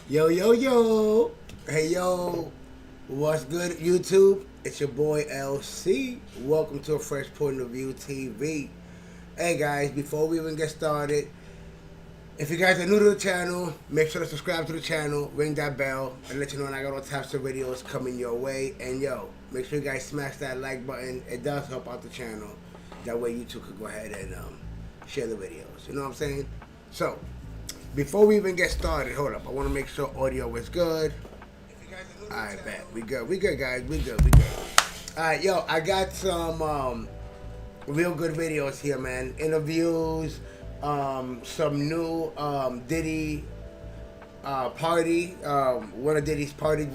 Yo, yo, yo. Hey, yo. What's good, YouTube? It's your boy LC. Welcome to a Fresh Point of View TV. Hey, guys, before we even get started, if you guys are new to the channel, make sure to subscribe to the channel, ring that bell, and let you know when I got all types of videos coming your way. And, yo, make sure you guys smash that like button. It does help out the channel. That way, YouTube could go ahead and share the videos. You know what I'm saying? So, before we even get started, hold up. I want to make sure audio is good. Alright, bet. We good. We good, guys. We good. Alright, yo, I got some real good videos here, man. Interviews, some new Diddy party. One of Diddy's party.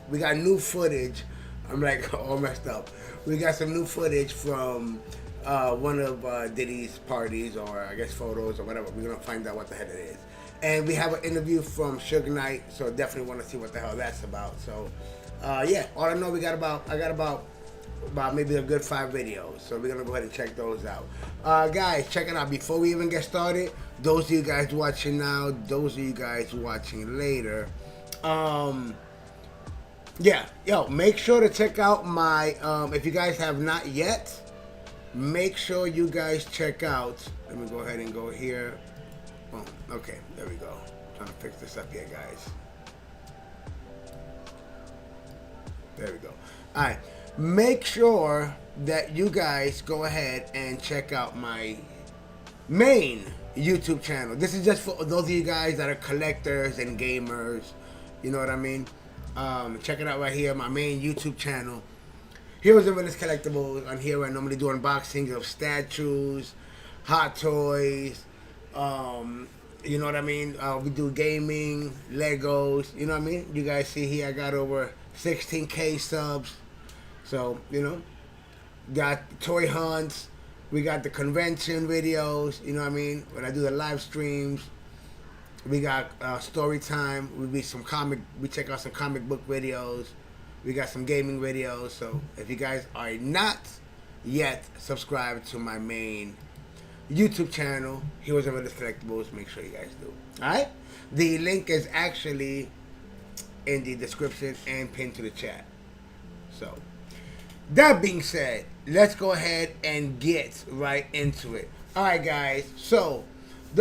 We got new footage. I'm like all messed up. We got some new footage from one of Diddy's parties, or I guess photos or whatever. We're gonna find out what the hell it is. And we have an interview from Suge Knight, so definitely want to see what the hell that's about. So yeah, all I know, I got about maybe a good 5 videos. So we're gonna go ahead and check those out. Guys, check it out. Before we even get started, those of you guys watching now, those of you guys watching later, yeah, yo, make sure to check out my, if you guys have not yet, make sure you guys check out, let me go ahead and go here. Boom. Okay, there we go. Trying to fix this up here, guys. There we go. Alright, make sure that you guys go ahead and check out my main YouTube channel. This is just for those of you guys that are collectors and gamers. You know what I mean? Check it out right here, my main YouTube channel. Heroes and Villains Collectibles. On here I normally do unboxings of statues, hot toys, you know what I mean? We do gaming, Legos, you know what I mean? You guys see here I got over 16K subs. So, you know, got toy hunts, we got the convention videos, you know what I mean? When I do the live streams, we got story time, we check out some comic book videos, we got some gaming videos. So if you guys are not yet subscribed to my main YouTube channel, Heroes and Villains Collectibles, make sure you guys do. Alright? The link is actually in the description and pinned to the chat. So, that being said, let's go ahead and get right into it. Alright, guys. So,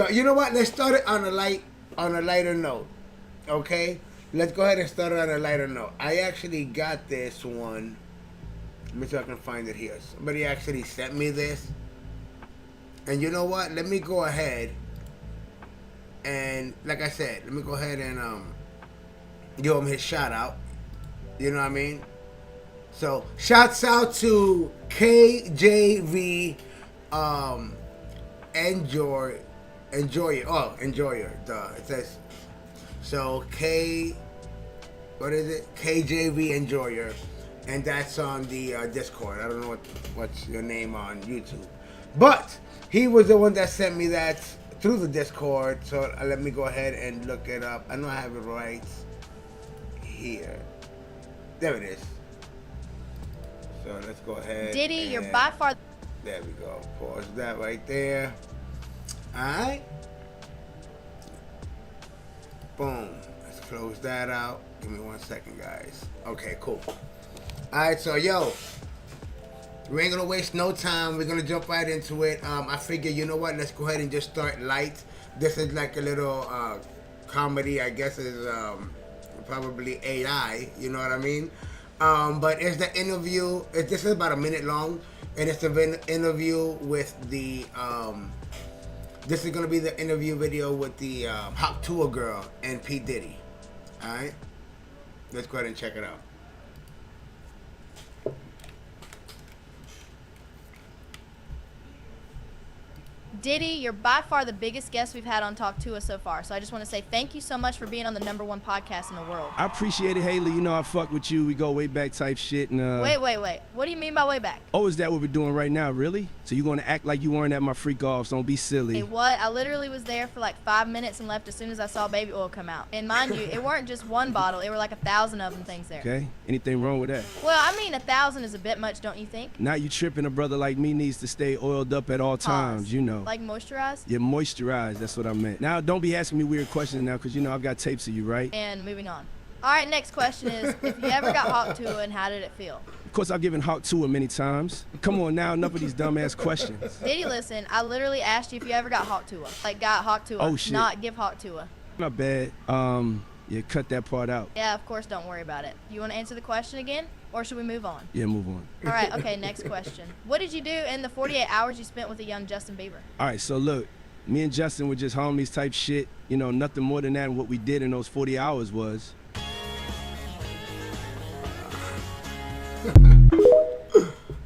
you know what? Let's start it on a lighter note. Okay? Let's go ahead and start it on a lighter note. I actually got this one. Let me see if I can find it here. Somebody actually sent me this. And you know what? Let me go ahead and, like I said, let me go ahead and give him his shout out. You know what I mean? So, shouts out to KJV Enjoyer. Oh, Enjoyer. Duh. It says, so what is it? KJV Enjoyer. And that's on the Discord. I don't know what's your name on YouTube. But he was the one that sent me that through the Discord. So let me go ahead and look it up. I know I have it right here. There it is. So let's go ahead. Diddy, you're by far. There we go. Pause that right there. Alright. Boom. Let's close that out. Give me 1 second, guys. Okay, cool. Alright, so yo, we ain't gonna waste no time. We're gonna jump right into it. I figure, you know what? Let's go ahead and just start light. This is like a little comedy. I guess is probably AI. You know what I mean? But it's the interview. This is about a minute long, and it's the interview with the. This is gonna be the interview video with the Hot Tour girl and P Diddy. All right. Let's go ahead and check it out. Diddy, you're by far the biggest guest we've had on Talk To Us so far. So I just want to say thank you so much for being on the #1 podcast in the world. I appreciate it, Haley. You know I fuck with you. We go way back type shit. And Wait. What do you mean by way back? Oh, is that what we're doing right now? Really? So you gonna act like you weren't at my freak offs? Don't be silly. Hey, what? I literally was there for like 5 minutes and left as soon as I saw baby oil come out. And mind you, it weren't just one bottle. It were like 1,000 of them things there. Okay. Anything wrong with that? Well, I mean, 1,000 is a bit much, don't you think? Now you tripping. A brother like me needs to stay oiled up at all times. You know. Like moisturized? Yeah, moisturized. That's what I meant. Now, don't be asking me weird questions now, because you know I've got tapes of you, right? And moving on. All right, next question is, if you ever got hawk tuah, and how did it feel? Of course, I've given hawk tuah many times. Come on now, enough of these dumbass questions. Diddy, listen, I literally asked you if you ever got hawk tuah. Like, got hawk tuah. Oh, shit. Not give hawk tuah. Not bad. Yeah, cut that part out. Yeah, of course, don't worry about it. You want to answer the question again, or should we move on? Yeah, move on. All right, okay, next question. What did you do in the 48 hours you spent with a young Justin Bieber? All right, so look, me and Justin were just homies type shit. You know, nothing more than that. And what we did in those 40 hours was...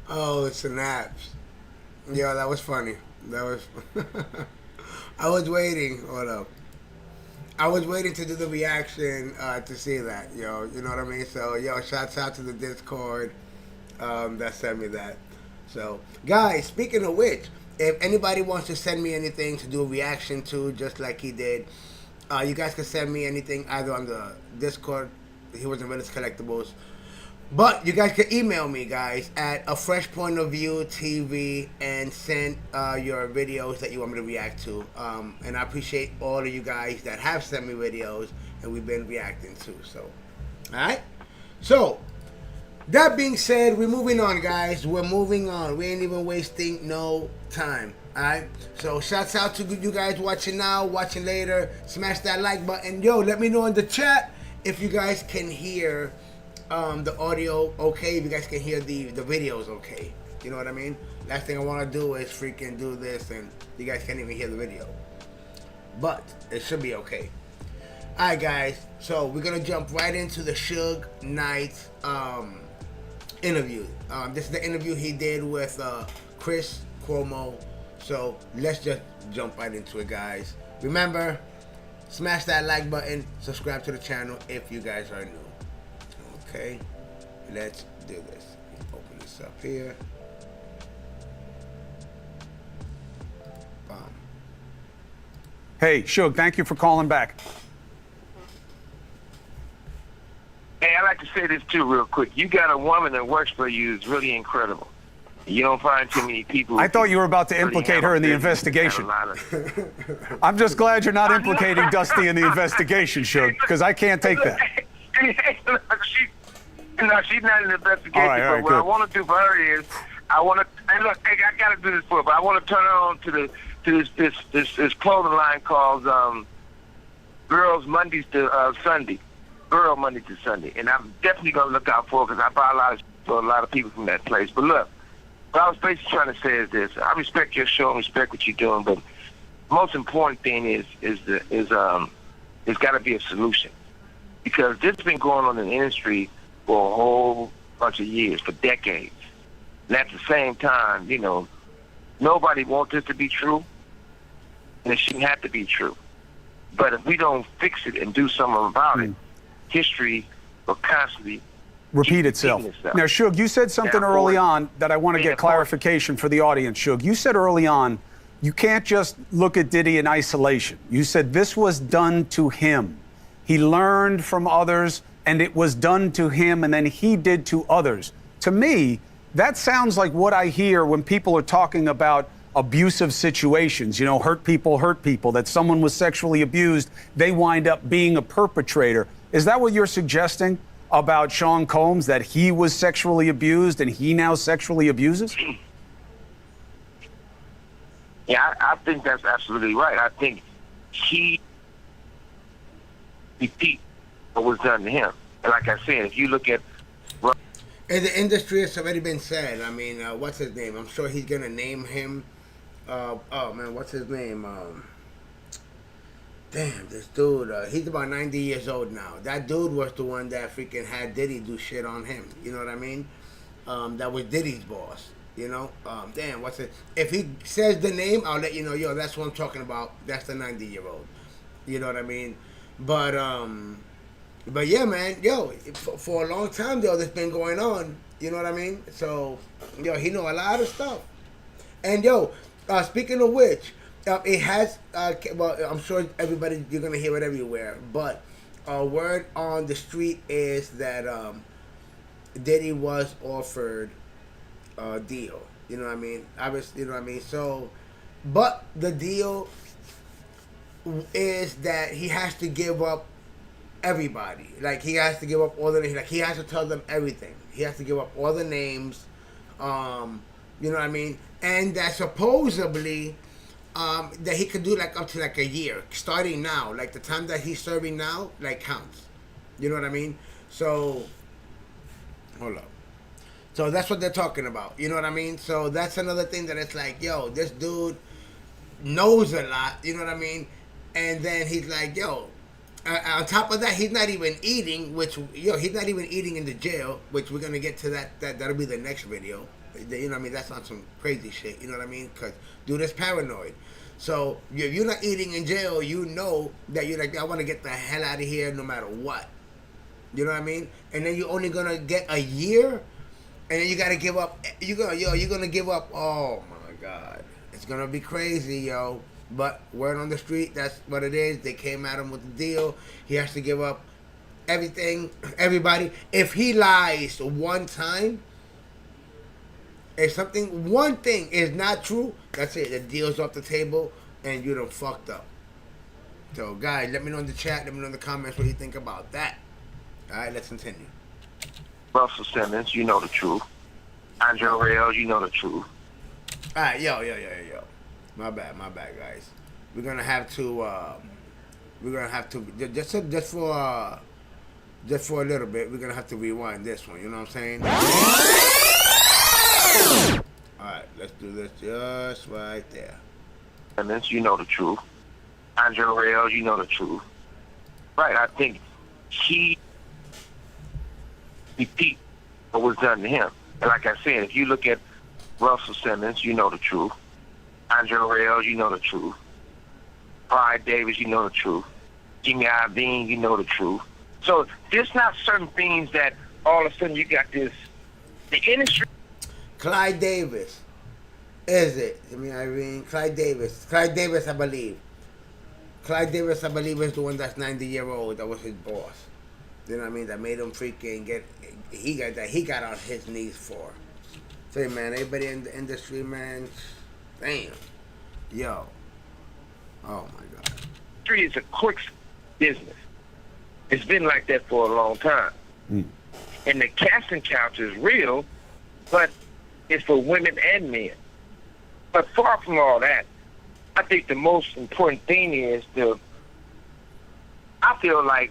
Oh, snaps. Yo, that was funny. That was... I was waiting. Hold up. I was waiting to do the reaction to see that, yo. You know what I mean? So, yo, shouts out to the Discord that sent me that. So, guys, speaking of which, if anybody wants to send me anything to do a reaction to, just like he did, you guys can send me anything either on the Discord. He was in Reddit's Collectibles. But you guys can email me, guys, at A Fresh Point of View TV and send your videos that you want me to react to. And I appreciate all of you guys that have sent me videos and we've been reacting to. So, alright? So, that being said, we're moving on, guys. We're moving on. We ain't even wasting no time. Alright? So, shouts out to you guys watching now, watching later. Smash that like button. Yo, let me know in the chat if you guys can hear... the audio okay, if you guys can hear the videos okay. You know what I mean? Last thing I want to do is freaking do this and you guys can't even hear the video. But it should be okay. Alright guys, so we're gonna jump right into the Suge Knight interview. This is the interview he did with Chris Cuomo. So let's just jump right into it, guys. Remember, smash that like button, subscribe to the channel if you guys are new. Okay, let's do this. Open this up here. Hey, Suge, thank you for calling back. Hey, I'd like to say this too real quick. You got a woman that works for you is really incredible. You don't find too many people. I thought you were about to implicate her in the investigation. I'm just glad you're not implicating Dusty in the investigation, Suge, because I can't take that. She's not in the investigation. All right, but what good. I want to do for her is, I want to. Hey, look, hey, I got to do this for her, but I want to turn her on to this clothing line called Girls Mondays to Sunday, Girl Monday to Sunday, and I'm definitely gonna look out for her because I buy a lot of people from that place. But look, what I was basically trying to say is this: I respect your show and respect what you're doing, but the most important thing is there's got to be a solution, because this has been going on in the industry for a whole bunch of years, for decades. And at the same time, you know, nobody wants this to be true, and it shouldn't have to be true. But if we don't fix it and do something about it, history will constantly Repeat itself. Now, Suge, you said something early on that I want to get clarification for the audience, Suge. You said early on, you can't just look at Diddy in isolation. You said this was done to him. He learned from others, and it was done to him, and then he did to others. To me, that sounds like what I hear when people are talking about abusive situations, you know, hurt people, that someone was sexually abused, they wind up being a perpetrator. Is that what you're suggesting about Sean Combs, that he was sexually abused and he now sexually abuses? Yeah, I think that's absolutely right. I think he repeat what was done to him. And like I said, if you look at... In the industry, it's already been said. I mean, what's his name? I'm sure he's going to name him. Oh, man, what's his name? Damn, this dude, he's about 90 years old now. That dude was the one that freaking had Diddy do shit on him. You know what I mean? That was Diddy's boss. You know? Damn, what's it? If he says the name, I'll let you know, yo, that's what I'm talking about. That's the 90-year-old. You know what I mean? But yeah, man, yo, for a long time, though, this been going on. You know what I mean? So, yo, he know a lot of stuff. And, yo, speaking of which, it has, well, I'm sure everybody, you're going to hear it everywhere, but word on the street is that Diddy was offered a deal. You know what I mean? Obviously, you know what I mean? So, But the deal is that he has to give up everybody. Like, he has to give up all the, like, he has to tell them everything. He has to give up all the names. You know what I mean? And that supposedly that he could do like up to like a year, starting now. Like the time that he's serving now, like counts. You know what I mean? So, hold up. So that's what they're talking about. You know what I mean? So that's another thing that it's like, yo, this dude knows a lot. You know what I mean? And then he's like, yo, on top of that, he's not even eating, he's not even eating in the jail, which we're going to get to that'll be the next video. You know what I mean? That's on some crazy shit. You know what I mean? Because dude is paranoid. So if you're not eating in jail, you know that you're like, I want to get the hell out of here no matter what. You know what I mean? And then you're only going to get a year, and then you got to give up. You're going to give up. Oh, my God. It's going to be crazy, yo. But word on the street, that's what it is. They came at him with the deal. He has to give up everything, everybody. If he lies one time, if one thing is not true, that's it. The deal's off the table, and you done fucked up. So, guys, let me know in the chat. Let me know in the comments what you think about that. All right, let's continue. Russell Simmons, you know the truth. Andre Rail, you know the truth. All right, yo. My bad, guys. We're gonna have to just for a little bit. We're gonna have to rewind this one. You know what I'm saying? All right, let's do this just right there. Simmons, you know the truth. Andre Rail, you know the truth. Right, I think he repeat what was done to him. And like I said, if you look at Russell Simmons, you know the truth. Andre Rail, you know the truth. Pride Davis, you know the truth. Jimmy Iovine, you know the truth. So there's not certain things that all of a sudden you got this. The industry. Clyde Davis, is it? Jimmy Iovine, Clyde Davis, I believe. Clyde Davis, I believe, is the one that's 90-year-old. That was his boss. You know what I mean? That made him freaking get. He got on his knees for. Say, man, everybody in the industry, man. Damn. Yo. Oh, my God. Industry is a quick business. It's been like that for a long time. And the casting couch is real, but it's for women and men. But far from all that, I think the most important thing is I feel like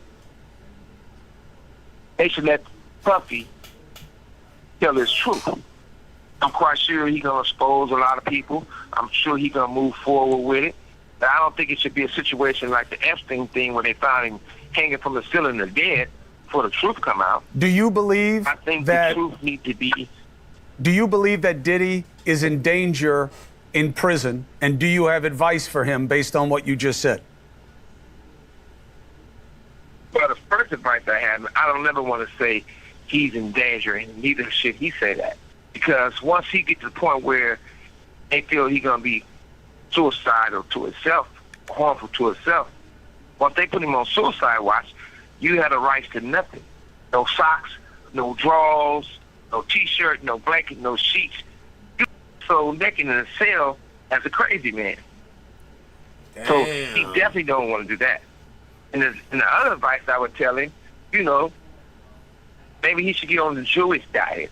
they should let Puffy tell his truth. I'm quite sure he's going to expose a lot of people. I'm sure he's going to move forward with it. But I don't think it should be a situation like the Epstein thing where they found him hanging from the ceiling or dead before the truth come out. Do you believe I think that the truth needs to be... Do you believe that Diddy is in danger in prison? And do you have advice for him based on what you just said? Well, the first advice I have, I don't ever want to say he's in danger, and neither should he say that. Because once he gets to the point where they feel he's going to be suicidal to himself, harmful to himself, once they put him on suicide watch, you have the rights to nothing. No socks, no drawers, no T-shirt, no blanket, no sheets. You so naked in a cell as a crazy man. Damn. So he definitely don't want to do that. And the other advice I would tell him, maybe he should get on the Jewish diet.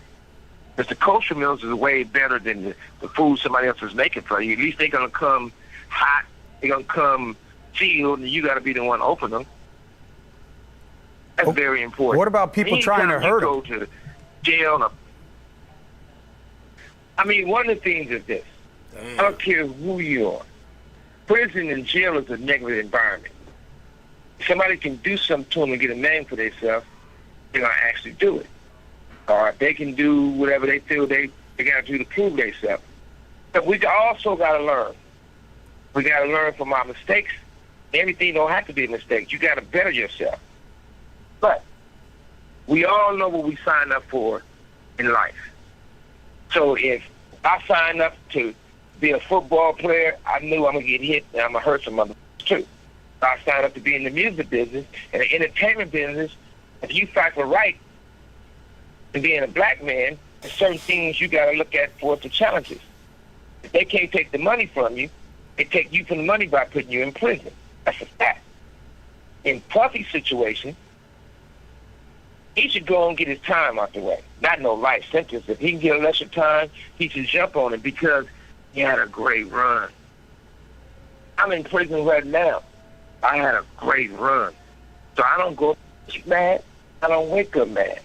Because the kosher meals is way better than the food somebody else is making for you. At least they're going to come hot, they're going to come sealed, and you got to be the one to open them. That's very important. What about people trying to hurt him? Go to jail. One of the things is this. Damn. I don't care who you are. Prison and jail is a negative environment. If somebody can do something to them and get a name for themselves, they're going to actually do it. Or they can do whatever they feel they got to do to prove themselves. But we also got to learn. We got to learn from our mistakes. Everything don't have to be a mistake. You got to better yourself. But we all know what we sign up for in life. So if I sign up to be a football player, I knew I'm going to get hit and I'm going to hurt some other too. If I signed up to be in the music business and the entertainment business, if you fight for right and being a black man, there's certain things you got to look at for the challenges. If they can't take the money from you, They take you from the money by putting you in prison. That's a fact. In Puffy's situation, he should go and get his time out the way. Not no life sentence. If he can get a lesser time, he should jump on it because he had a great run. I'm in prison right now. I had a great run. So I don't go mad. I don't wake up mad.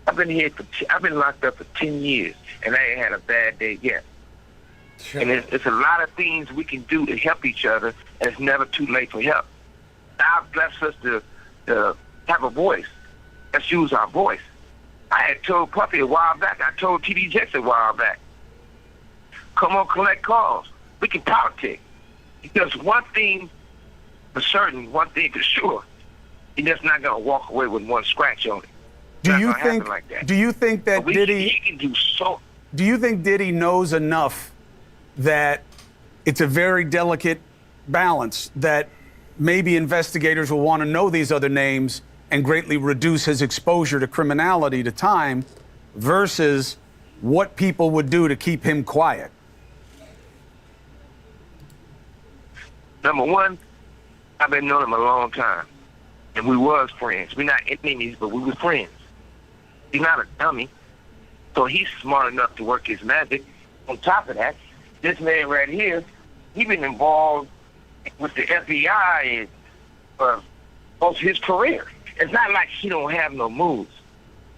I've been locked up for 10 years, and I ain't had a bad day yet. Sure. And it's a lot of things we can do to help each other, and it's never too late for help. God bless us to have a voice. Let's use our voice. I had told Puffy a while back. I told T.D. Jakes a while back. Come on, collect calls. We can politic. Because one thing for certain, one thing for sure, he's just not going to walk away with one scratch on it. Do you think that Diddy? He can do so. Do you think Diddy knows enough that it's a very delicate balance that maybe investigators will want to know these other names and greatly reduce his exposure to criminality to time versus what people would do to keep him quiet? Number one, I've been knowing him a long time, and we was friends. We're not enemies, but we were friends. He's not a dummy, so he's smart enough to work his magic. On top of that, this man right here, he been involved with the FBI and most of his career. It's not like he don't have no moves.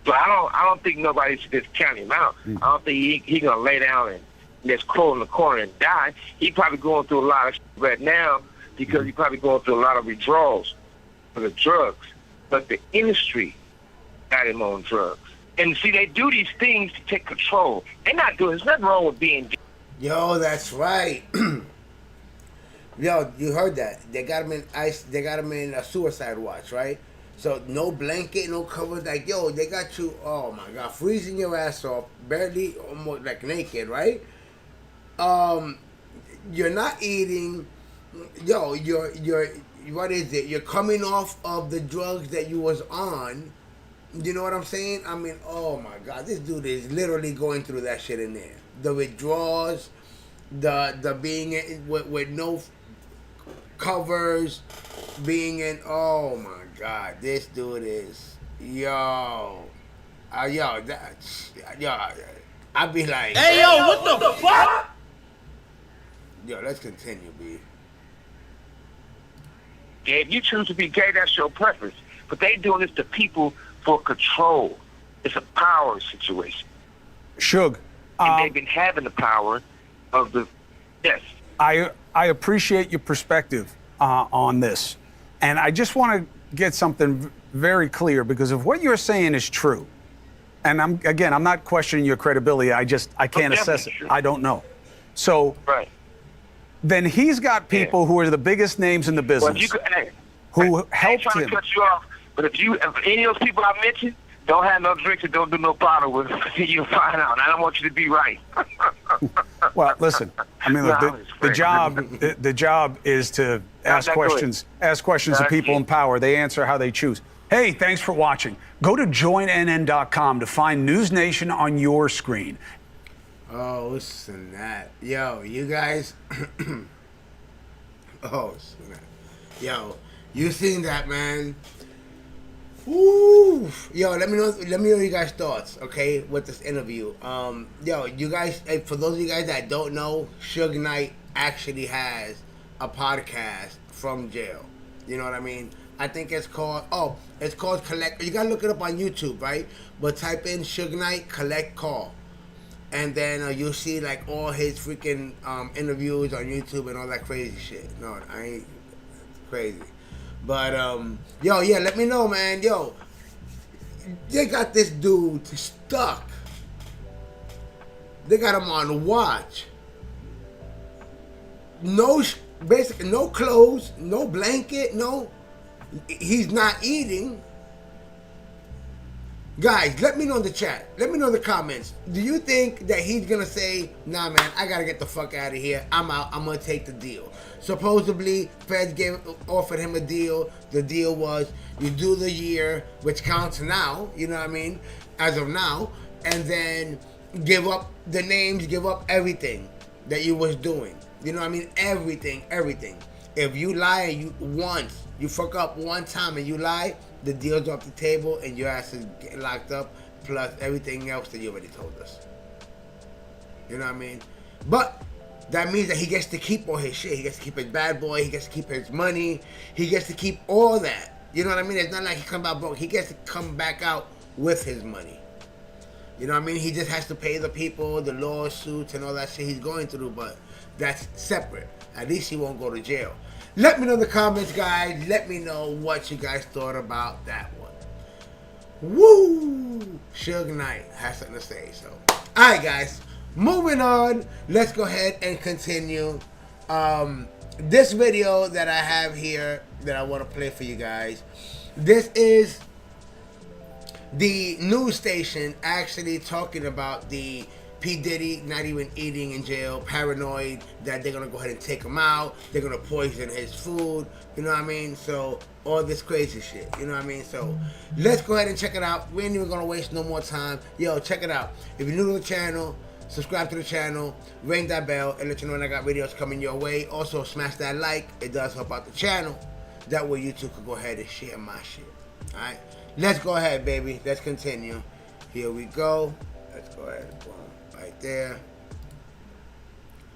So I don't think nobody should just count him out. I don't think he gonna lay down and just crawl in the corner and die. He probably going through a lot of shit right now because he probably going through a lot of withdrawals for the drugs. But the industry got him on drugs. And see, they do these things to take control. They're not doing. There's nothing wrong with being. Yo, that's right. Yo, you heard that? They got him in ice. They got him in a suicide watch, right? So no blanket, no cover. Like, yo, they got you. Oh my God, freezing your ass off, barely, almost like naked, right? You're not eating. Yo, you're. What is it? You're coming off of the drugs that you was on. You know what I'm saying? I mean, oh my God, this dude is literally going through that shit in there. The withdrawals, the being in, with no covers, being in. Oh my God, this dude is yo, I'd be like, hey yo, what the fuck? Yo, let's continue, B. Yeah, if you choose to be gay, that's your preference. But they doing this to people for control. It's a power situation. Suge. And they've been having the power of the, yes. I appreciate your perspective on this. And I just want to get something very clear, because if what you're saying is true, and I'm not questioning your credibility, I can't assess it. True. I don't know. So right. Then he's got people who are the biggest names in the business who helped him. I ain't trying to cut you off, but if any of those people I mentioned don't have no drinks and don't do no bottle with them, you'll find out. I don't want you to be right. Well, listen. I mean, the job is to ask questions of people in power. They answer how they choose. Hey, thanks for watching. Go to joinnn.com to find News Nation on your screen. Oh, listen that. Yo, you guys. Oh, snap. Yo, you seen that, man? Woo! Yo, let me know you guys' thoughts, okay, with this interview. Yo, you guys, for those of you guys that don't know, Suge Knight actually has a podcast from jail. You know what I mean? I think it's called Collect. You gotta look it up on YouTube, right? But type in Suge Knight Collect Call, and then you'll see like all his freaking interviews on YouTube and all that crazy shit. No, I ain't crazy. But yo, yeah, let me know, man. Yo, they got this dude stuck. They got him on watch. Basically no clothes, no blanket, no. He's not eating. Guys, let me know in the chat. Let me know in the comments. Do you think that he's gonna say, "Nah, man, I gotta get the fuck out of here. I'm out. I'm gonna take the deal." Supposedly, Feds offered him a deal. The deal was you do the year, which counts now. You know what I mean? As of now, and then give up the names, give up everything that you was doing. You know what I mean? Everything, everything. If you lie you fuck up one time and you lie, the deal's off the table and your ass is getting locked up, plus everything else that you already told us. You know what I mean? But that means that he gets to keep all his shit. He gets to keep his bad boy. He gets to keep his money. He gets to keep all that. You know what I mean? It's not like he come out broke. He gets to come back out with his money. You know what I mean? He just has to pay the people, the lawsuits, and all that shit he's going through. But that's separate. At least he won't go to jail. Let me know in the comments, guys. Let me know what you guys thought about that one. Woo! Suge Knight has something to say. So, all right, guys. Moving on. Let's go ahead and continue. This video that I have here that I want to play for you guys. This is the news station actually talking about the P. Diddy not even eating in jail, paranoid that they're going to go ahead and take him out, they're going to poison his food, you know what I mean? So, all this crazy shit, you know what I mean? So, let's go ahead and check it out. We ain't even going to waste no more time. Yo, check it out. If you're new to the channel, subscribe to the channel, ring that bell, and let you know when I got videos coming your way. Also, smash that like. It does help out the channel. That way, you two can go ahead and share my shit. Alright? Let's go ahead, baby. Let's continue. Here we go. Let's go ahead. Boom. Right there.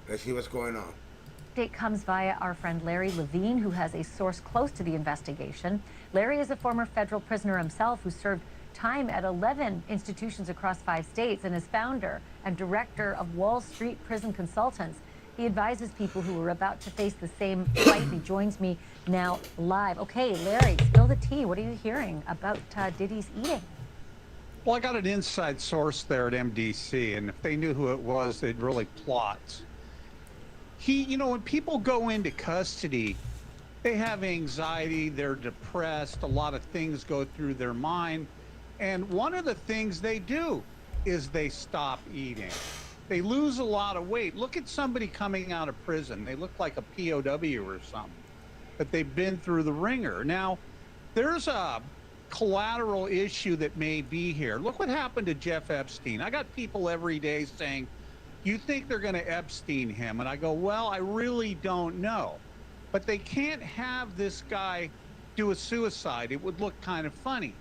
Let's see what's going on. Update comes via our friend Larry Levine, who has a source close to the investigation. Larry is a former federal prisoner himself who served time at 11 institutions across 5 states and is founder and director of Wall Street Prison Consultants. He advises people who are about to face the same fight. He joins me now live. Okay, Larry, spill the tea. What are you hearing about Diddy's eating? Well, I got an inside source there at MDC, and if they knew who it was, they'd really plot. When people go into custody, they have anxiety, they're depressed, a lot of things go through their mind, and one of the things they do is they stop eating. They lose a lot of weight. Look at somebody coming out of prison. They look like a POW or something, but they've been through the ringer. Now, there's a collateral issue that may be here. Look what happened to Jeff Epstein. I got people every day saying, you think they're going to Epstein him? And I go, well, I really don't know. But they can't have this guy do a suicide. It would look kind of funny.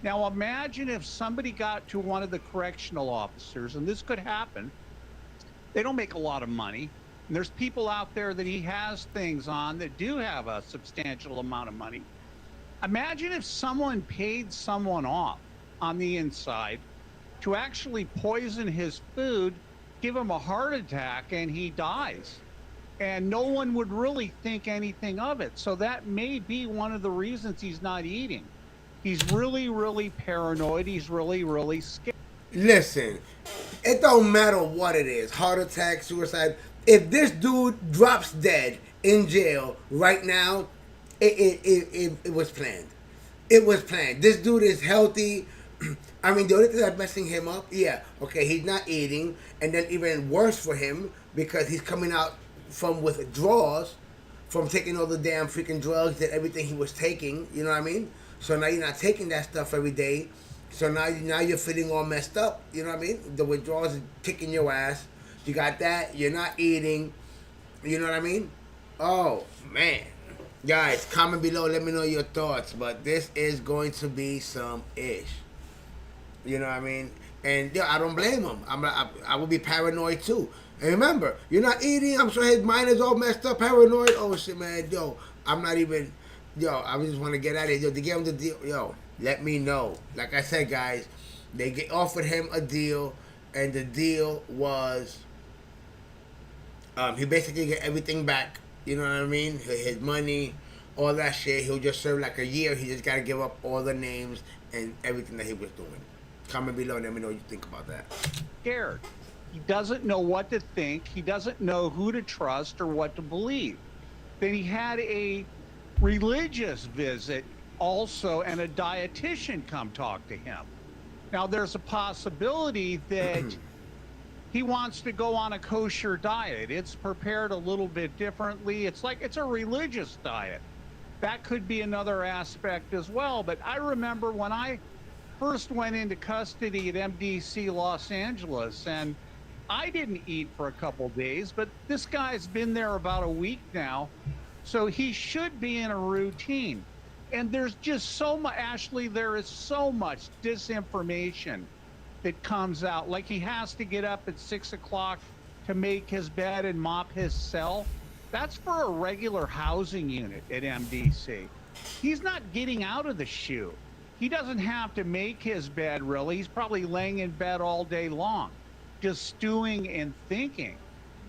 Now, imagine if somebody got to one of the correctional officers, and this could happen. They don't make a lot of money. And there's people out there that he has things on that do have a substantial amount of money. Imagine if someone paid someone off on the inside to actually poison his food, give him a heart attack, and he dies. And no one would really think anything of it. So that may be one of the reasons he's not eating. He's really, really paranoid. He's really, really scared. Listen, it don't matter what it is, heart attack, suicide. If this dude drops dead in jail right now, it was planned. It was planned. This dude is healthy. I mean, the only thing that's messing him up, yeah, okay, he's not eating, and then even worse for him because he's coming out from withdrawals from taking all the damn freaking drugs and everything he was taking. You know what I mean? So now you're not taking that stuff every day. So now you're feeling all messed up. You know what I mean? The withdrawals are kicking your ass. You got that. You're not eating. You know what I mean? Oh, man. Guys, comment below. Let me know your thoughts. But this is going to be some ish. You know what I mean? And I don't blame him. I would be paranoid too. And remember, you're not eating. I'm sure his mind is all messed up, paranoid. Oh, shit, man. Yo, I'm not even... Yo, I just want to get out of here. Yo, to get him the deal. Yo, let me know. Like I said, guys, they offered him a deal, and the deal was he basically get everything back. You know what I mean? His money, all that shit. He'll just serve like a year. He just got to give up all the names and everything that he was doing. Comment below and let me know what you think about that. Scared. He doesn't know what to think. He doesn't know who to trust or what to believe. Then he had a religious visit also, and a dietitian come talk to him. Now, there's a possibility that he wants to go on a kosher diet. It's prepared a little bit differently. It's a religious diet. That could be another aspect as well. But I remember when I first went into custody at MDC Los Angeles, and I didn't eat for a couple days, but this guy's been there about a week now, so he should be in a routine. And there's just so much, Ashley, there is so much disinformation that comes out. Like he has to get up at 6 o'clock to make his bed and mop his cell. That's for a regular housing unit at MDC. He's not getting out of the shoe. He doesn't have to make his bed, really. He's probably laying in bed all day long, just stewing and thinking.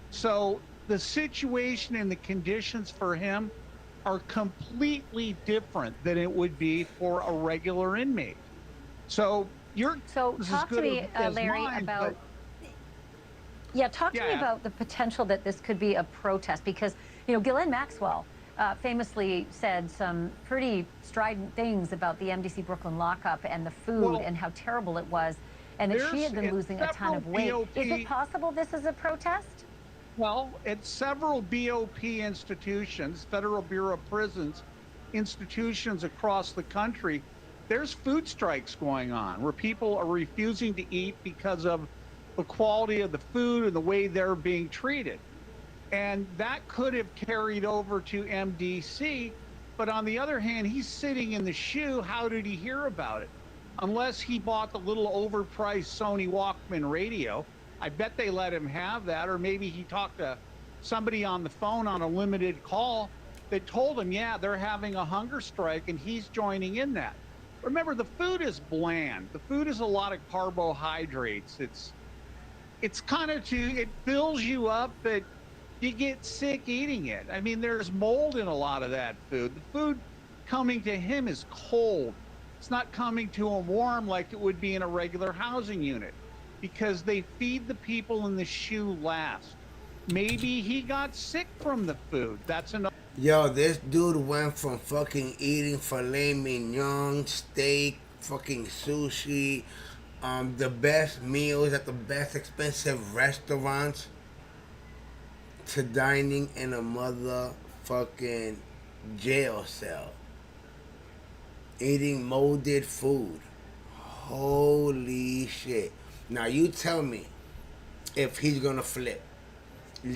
So the situation and the conditions for him are completely different than it would be for a regular inmate. So talk to me, Larry, about talk to me about the potential that this could be a protest, because Ghislaine Maxwell famously said some pretty strident things about the MDC Brooklyn lockup and the food and how terrible it was, and that she had been losing a ton of weight. Is it possible this is a protest? Well, at several BOP institutions, Federal Bureau of Prisons institutions across the country, there's food strikes going on where people are refusing to eat because of the quality of the food and the way they're being treated. And that could have carried over to MDC, but on the other hand, he's sitting in the shoe. How did he hear about it? Unless he bought the little overpriced Sony Walkman radio. I bet they let him have that, or maybe he talked to somebody on the phone on a limited call that told him, yeah, they're having a hunger strike, and he's joining in that. Remember, the food is bland. The food is a lot of carbohydrates. It's kind of it fills you up, but you get sick eating it. I mean, there's mold in a lot of that food. The food coming to him is cold. It's not coming to him warm like it would be in a regular housing unit, because they feed the people in the shoe last. Maybe he got sick from the food. That's enough. Yo, this dude went from fucking eating filet mignon, steak, fucking sushi, the best meals at the best expensive restaurants, to dining in a motherfucking jail cell. Eating molded food. Holy shit. Now you tell me if he's gonna flip.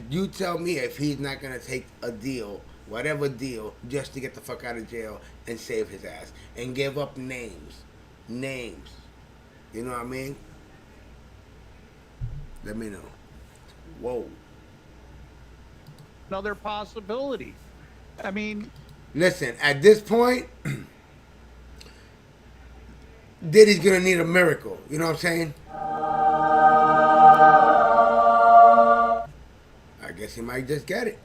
You tell me if he's not gonna take a deal, whatever deal, just to get the fuck out of jail and save his ass. And give up names. Names. You know what I mean? Let me know. Whoa. Another possibility. I mean, listen, at this point, Diddy's gonna need a miracle. You know what I'm saying? I guess he might just get it.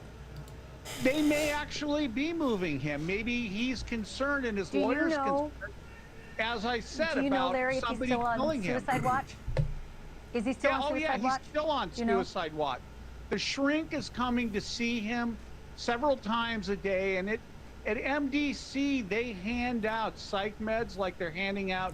They may actually be moving him. Maybe he's concerned and his lawyer's concerned. As I said, do you know, about Larry, if he's somebody still on killing him. suicide watch? Is he still on suicide watch? He's still on suicide watch. The shrink is coming to see him several times a day, and at MDC they hand out psych meds like they're handing out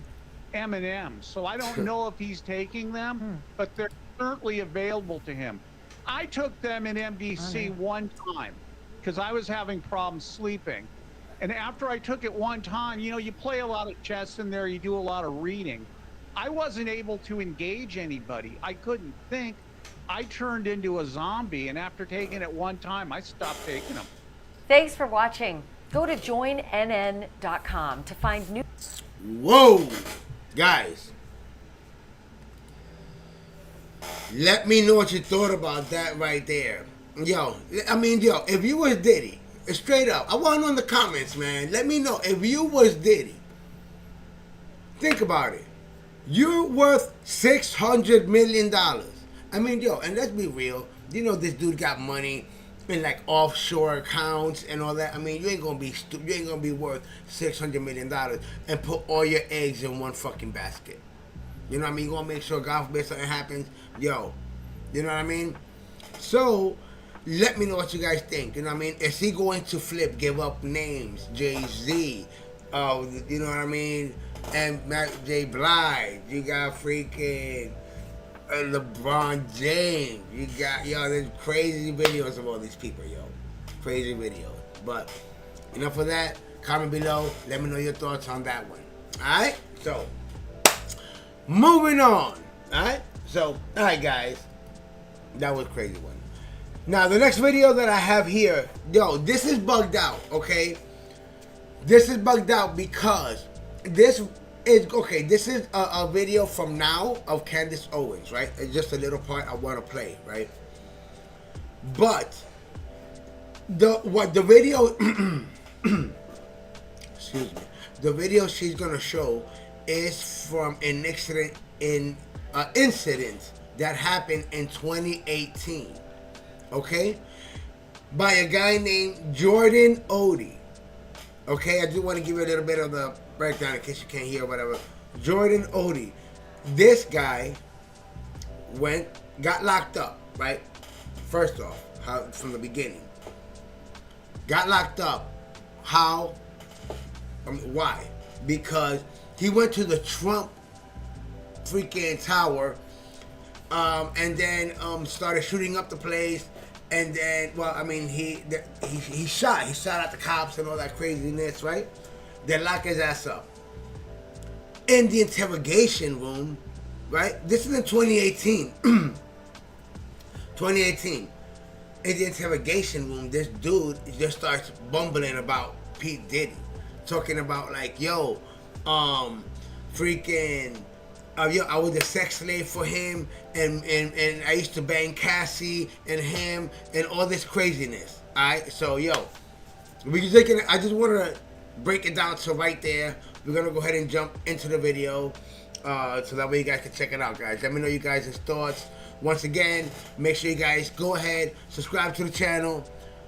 M&Ms. So I don't know if he's taking them, but they're certainly available to him. I took them in MDC one time because I was having problems sleeping. And after I took it one time, you play a lot of chess in there, you do a lot of reading. I wasn't able to engage anybody. I couldn't think. I turned into a zombie, and after taking it one time, I stopped taking them. Thanks for watching. Go to joinnn.com to find new... Whoa! Guys, let me know what you thought about that right there. Yo, if you was Diddy, straight up, I want to know in the comments, man. Let me know if you was Diddy. Think about it. You're worth $600 million. I mean, and let's be real. This dude got money in like offshore accounts and all that. I mean, you ain't gonna be worth $600 million and put all your eggs in one fucking basket. You know what I mean? You gonna make sure, God forbid, something happens. You know what I mean? So, let me know what you guys think. You know what I mean? Is he going to flip, give up names? Jay-Z, you know what I mean? And J. Blige. You got freaking LeBron James. You got, there's crazy videos of all these people, crazy videos. But enough of that. Comment below, let me know your thoughts on that one. Alright, so moving on. Alright, so alright guys, That was a crazy one. Now, the next video that I have here, yo, this is bugged out, okay? This is bugged out because this is, okay, this is a video from now of Candace Owens, right? It's just a little part I want to play, right? But the video, excuse me, the video she's gonna show is from an incident that happened in 2018, okay, by a guy named Jordan Odie. Okay, I do want to give you a little bit of the breakdown in case you can't hear or whatever. Jordan Odie, this guy got locked up, right? First off, from the beginning, got locked up. How? Why? Because he went to the Trump freaking tower, and then started shooting up the place. And then, well, I mean, he shot at the cops and all that craziness, right? They lock his ass up in the interrogation room, right? This is in 2018. 2018. In the interrogation room, this dude just starts bumbling about Pete Diddy, talking about like, yo, freaking. Yo, I was a sex slave for him, and I used to bang Cassie and him and all this craziness. Alright, so yo, I just want to break it down to right there. We're gonna go ahead and jump into the video, so that way you guys can check it out, guys. Let me know you guys' thoughts. Once again, make sure you guys go ahead, subscribe to the channel,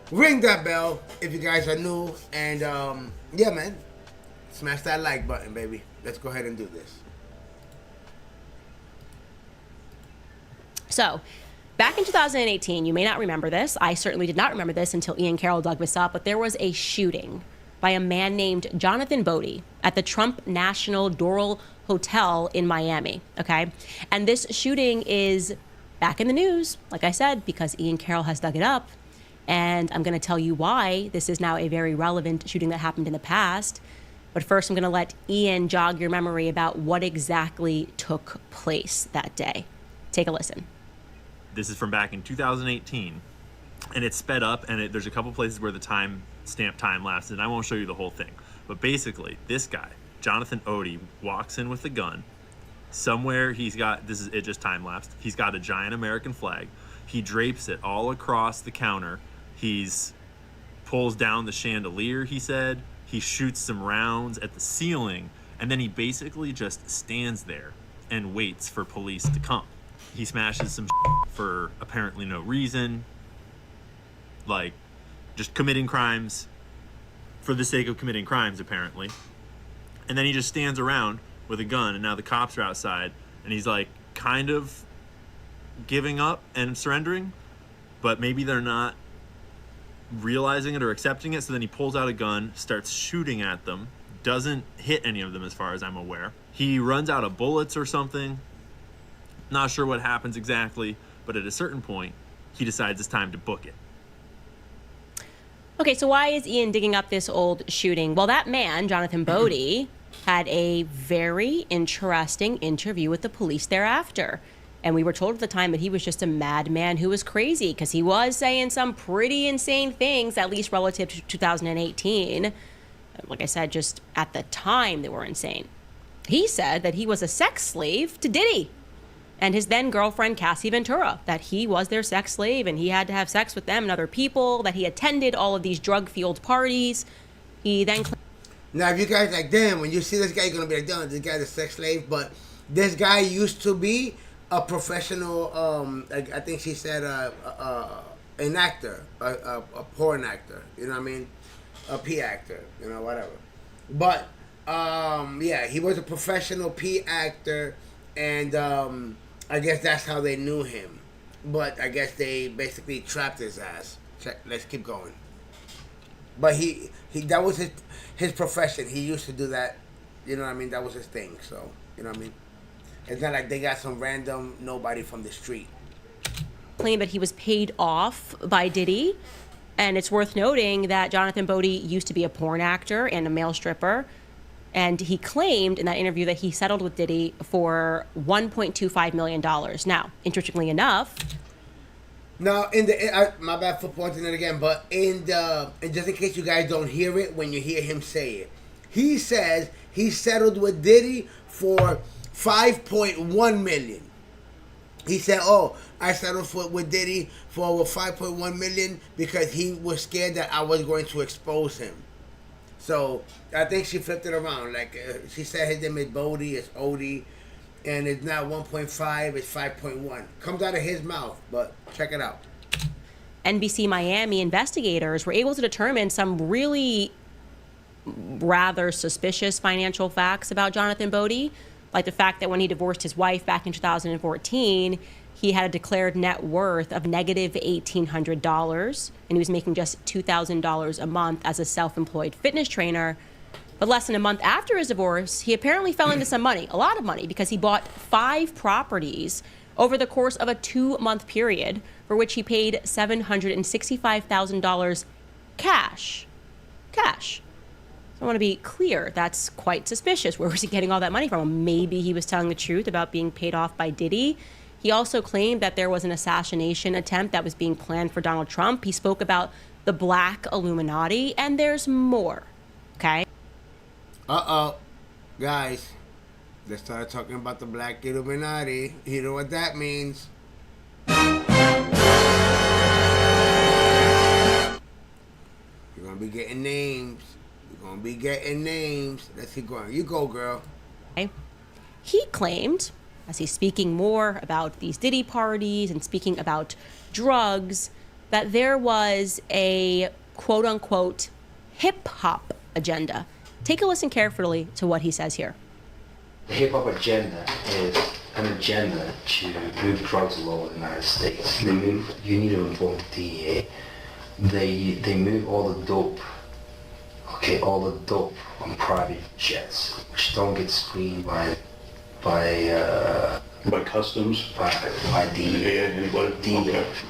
ring that bell if you guys are new, and yeah, man, smash that like button, baby. Let's go ahead and do this. So, back in 2018, you may not remember this. I certainly did not remember this until Ian Carroll dug this up, but there was a shooting by a man named Jonathan Bodie at the Trump National Doral Hotel in Miami, okay? And this shooting is back in the news, like I said, because Ian Carroll has dug it up. And I'm going to tell you why this is now a very relevant shooting that happened in the past. But first, I'm going to let Ian jog your memory about what exactly took place that day. Take a listen. This is from back in 2018, and it's sped up, and there's a couple places where the time lapses, and I won't show you the whole thing. But basically, this guy, Jonathan Odie, walks in with a gun. Somewhere he's got, it just time lapsed, he's got a giant American flag. He drapes it all across the counter. He's pulls down the chandelier, he said. He shoots some rounds at the ceiling, and then he basically just stands there and waits for police to come. He smashes some for apparently no reason, like just committing crimes for the sake of committing crimes, apparently. And then he just stands around with a gun, and now the cops are outside, and he's like kind of giving up and surrendering, but maybe they're not realizing it or accepting it. So then he pulls out a gun, starts shooting at them, doesn't hit any of them as far as I'm aware. He runs out of bullets or something. Not sure what happens exactly, but at a certain point, he decides it's time to book it. Okay, so why is Ian digging up this old shooting? Well, that man, Jonathan Bodie, had a very interesting interview with the police thereafter. And we were told at the time that he was just a madman who was crazy, because he was saying some pretty insane things, at least relative to 2018. Like I said, just at the time, they were insane. He said that he was a sex slave to Diddy and his then girlfriend, Cassie Ventura, that he was their sex slave and he had to have sex with them and other people, that he attended all of these drug-fueled parties. He then... Now, if you guys like, damn, when you see this guy, you're going to be like, damn, this guy's a sex slave. But this guy used to be a professional, I think she said an actor, a porn actor, you know what I mean? A P actor, you know, whatever. But, yeah, he was a professional P actor, and I guess that's how they knew him. But I guess they basically trapped his ass. Let's keep going. But he that was his profession. He used to do that, you know what I mean? That was his thing, so, you know what I mean? It's not like they got some random nobody from the street. Claimed that he was paid off by Diddy. And it's worth noting that Jonathan Bodie used to be a porn actor and a male stripper. And he claimed in that interview that he settled with Diddy for $1.25 million. Now, interestingly enough, Now, my bad for pointing it again, but and just in case you guys don't hear it, when you hear him say it, he says he settled with Diddy for $5.1 million. He said, "Oh, I settled with Diddy for $5.1 million because he was scared that I was going to expose him." So I think she flipped it around. Like she said, his name is Bodie, it's Odie. And it's not 1.5, it's 5.1. Comes out of his mouth, but check it out. NBC Miami investigators were able to determine some really rather suspicious financial facts about Jonathan Bodie, like the fact that when he divorced his wife back in 2014, he had a declared net worth of negative $1,800, and he was making just $2,000 a month as a self-employed fitness trainer. But less than a month after his divorce, he apparently fell into some money, a lot of money, because he bought 5 properties over the course of a 2-month period, for which he paid $765,000 cash. Cash. So I want to be clear, that's quite suspicious. Where was he getting all that money from? Maybe he was telling the truth about being paid off by Diddy. He also claimed that there was an assassination attempt that was being planned for Donald Trump. He spoke about the Black Illuminati, and there's more, okay? Guys, let's start talking about the Black Illuminati. You know what that means. You're going to be getting names. You're going to be getting names. Let's keep going. You go, girl. Okay. He claimed, as he's speaking more about these Diddy parties and speaking about drugs, that there was a quote-unquote hip-hop agenda. Take a listen carefully to what he says here. The hip-hop agenda is an agenda to move drugs all over the United States. You need to inform the DEA. They move all the dope, all the dope on private jets, which don't get screened by customs, by DEA,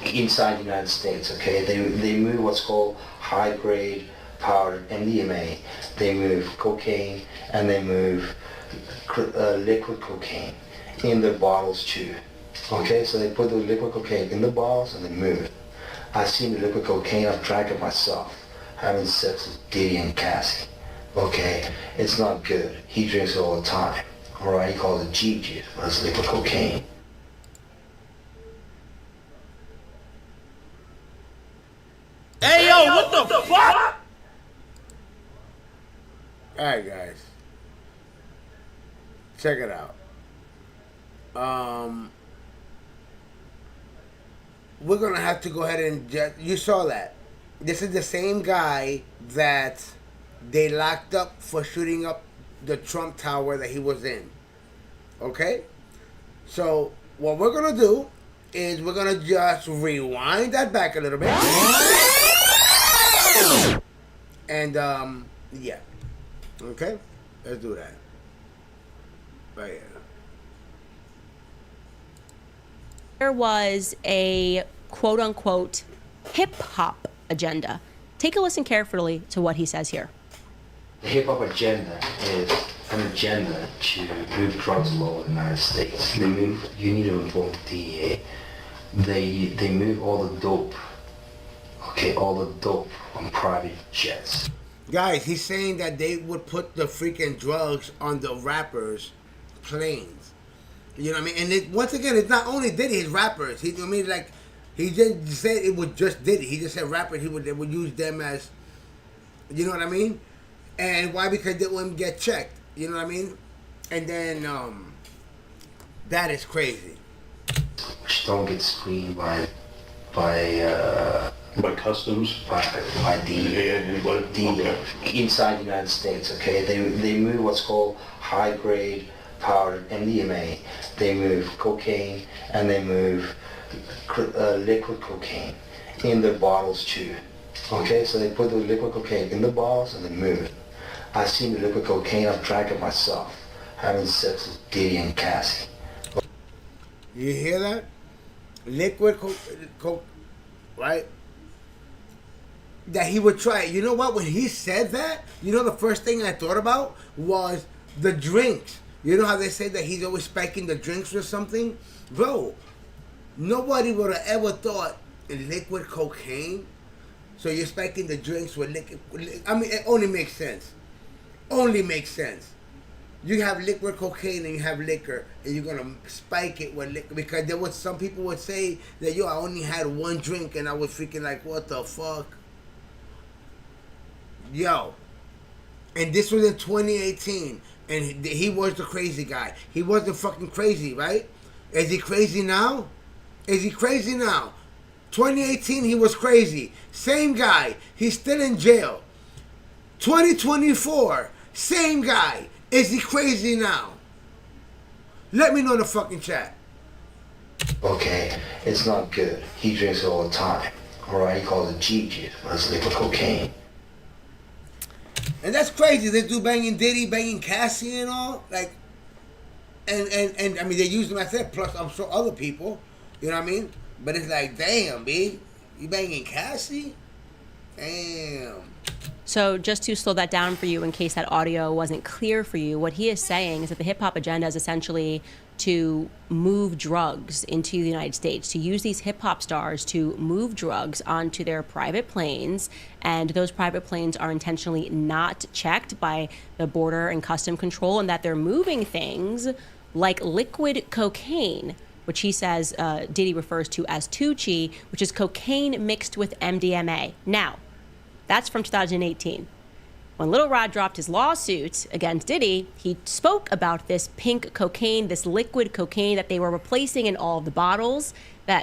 inside the United States. Okay, they move what's called high-grade powder, MDMA, they move cocaine, and they move liquid cocaine in their bottles too. Okay, so they put the liquid cocaine in the bottles and they move it. I've seen the liquid cocaine, I've drank it myself, having sex with Diddy and Cassie. Okay, it's not good. He drinks it all the time. Alright, he calls it G juice, but it's liquid cocaine. Hey yo, what the fuck? Alright, guys. Check it out. We're going to have to go ahead and you saw that. This is the same guy that they locked up for shooting up the Trump Tower that he was in. Okay? So, what we're going to do is we're going to just rewind that back a little bit. And, yeah. Okay, let's do that. Right here. There was a quote-unquote hip-hop agenda. Take a listen carefully to what he says here. The hip-hop agenda is an agenda to move drugs all over the United States. You need to inform the DEA. They move all the dope, all the dope on private jets. Guys, he's saying that they would put the freaking drugs on the rappers' planes. You know what I mean? And once again, it's not only Diddy, it's rappers. He didn't say it was just Diddy. He just said rappers. They would use them as, you know what I mean? And why? Because they wouldn't get checked. You know what I mean? And then, that is crazy. Which don't get screened by customs, by DEA, inside the United States. Okay, they move what's called high-grade powder, MDMA. They move cocaine and they move liquid cocaine in their bottles too. Okay, so they put the liquid cocaine in the bottles and they move it. I've seen the liquid cocaine, I've drank it myself, having sex with Diddy and Cassie. You hear that? Liquid coke, right? That he would try it. You know what? When he said that, you know the first thing I thought about was the drinks. You know how they say that he's always spiking the drinks or something? Bro, nobody would have ever thought liquid cocaine? So you're expecting the drinks with liquid? I mean, it only makes sense. Only makes sense. You have liquid cocaine and you have liquor, and you're gonna spike it with liquor, because there was some people would say that, yo, I only had one drink and I was freaking like, what the fuck? Yo. And this was in 2018, and he was the crazy guy. He wasn't fucking crazy, right? Is he crazy now? Is he crazy now? 2018, he was crazy. Same guy. He's still in jail. 2024, same guy. Is he crazy now? Let me know in the fucking chat. Okay, it's not good. He drinks it all the time. Alright, he calls it G-juice, but it's liquid cocaine. And that's crazy. This dude banging Diddy, banging Cassie and all. Like, and I mean, they use him, I said, plus I'm sure other people. You know what I mean? But it's like, damn, B. You banging Cassie? Damn. So just to slow that down for you in case that audio wasn't clear for you, what he is saying is that the hip-hop agenda is essentially to move drugs into the United States, to use these hip-hop stars to move drugs onto their private planes, and those private planes are intentionally not checked by the Border and Custom Control, and that they're moving things like liquid cocaine, which he says Diddy refers to as Tucci, which is cocaine mixed with MDMA. Now, that's from 2018. When Lil Rod dropped his lawsuit against Diddy, he spoke about this pink cocaine, this liquid cocaine that they were replacing in all of the bottles.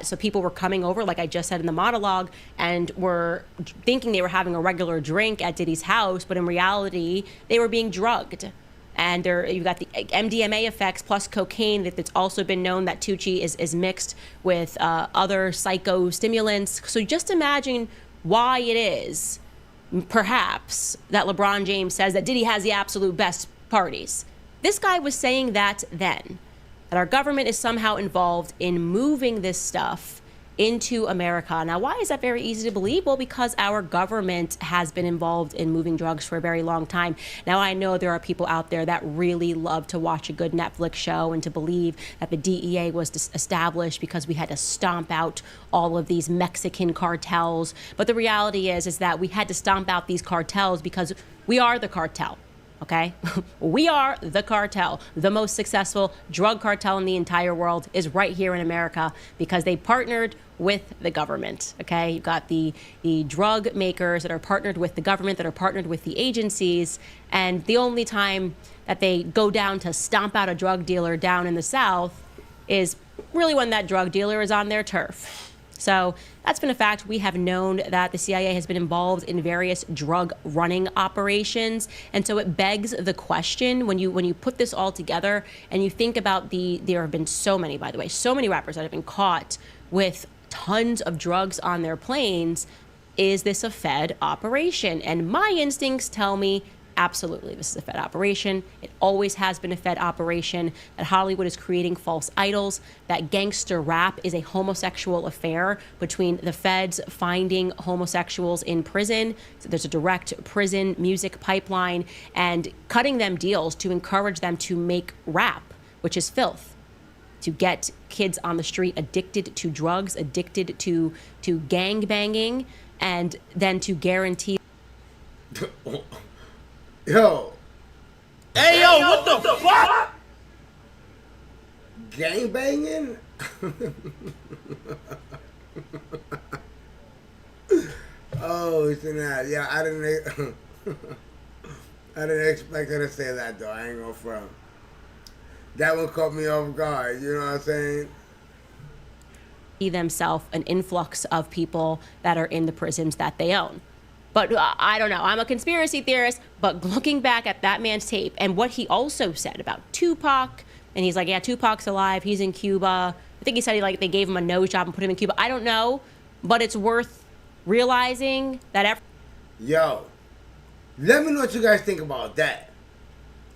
So people were coming over, like I just said in the monologue, and were thinking they were having a regular drink at Diddy's house, but in reality, they were being drugged. And you've got the MDMA effects plus cocaine. It's also been known that Tucci is mixed with other psychostimulants. So just imagine why it is, perhaps, that LeBron James says that Diddy has the absolute best parties. This guy was saying that then, that our government is somehow involved in moving this stuff into America. Now, why is that very easy to believe? Well, because our government has been involved in moving drugs for a very long time. Now, I know there are people out there that really love to watch a good Netflix show and to believe that the DEA was established because we had to stomp out all of these Mexican cartels. But the reality is that we had to stomp out these cartels because we are the cartel. Okay? We are the cartel. The most successful drug cartel in the entire world is right here in America because they partnered with the government. Okay? You've got the drug makers that are partnered with the government, that are partnered with the agencies, and the only time that they go down to stomp out a drug dealer down in the South is really when that drug dealer is on their turf. So that's been a fact. We have known that the CIA has been involved in various drug running operations. And so it begs the question, when you put this all together and you think about there have been so many, by the way, so many rappers that have been caught with tons of drugs on their planes. Is this a Fed operation? And my instincts tell me absolutely, this is a Fed operation. It always has been a Fed operation, that Hollywood is creating false idols, that gangster rap is a homosexual affair between the feds finding homosexuals in prison. So there's a direct prison music pipeline and cutting them deals to encourage them to make rap, which is filth, to get kids on the street addicted to drugs, addicted to gang banging, and then to guarantee Yo. Hey, yo, what the fuck? Gang banging? Oh, snap. Yeah, I didn't expect her to say that, though. I ain't gonna front. That one caught me off guard. You know what I'm saying? themselves an influx of people that are in the prisons that they own. But I don't know. I'm a conspiracy theorist. But looking back at that man's tape and what he also said about Tupac, and he's like, yeah, Tupac's alive. He's in Cuba. I think he said they gave him a nose job and put him in Cuba. I don't know. But it's worth realizing that. Yo, let me know what you guys think about that.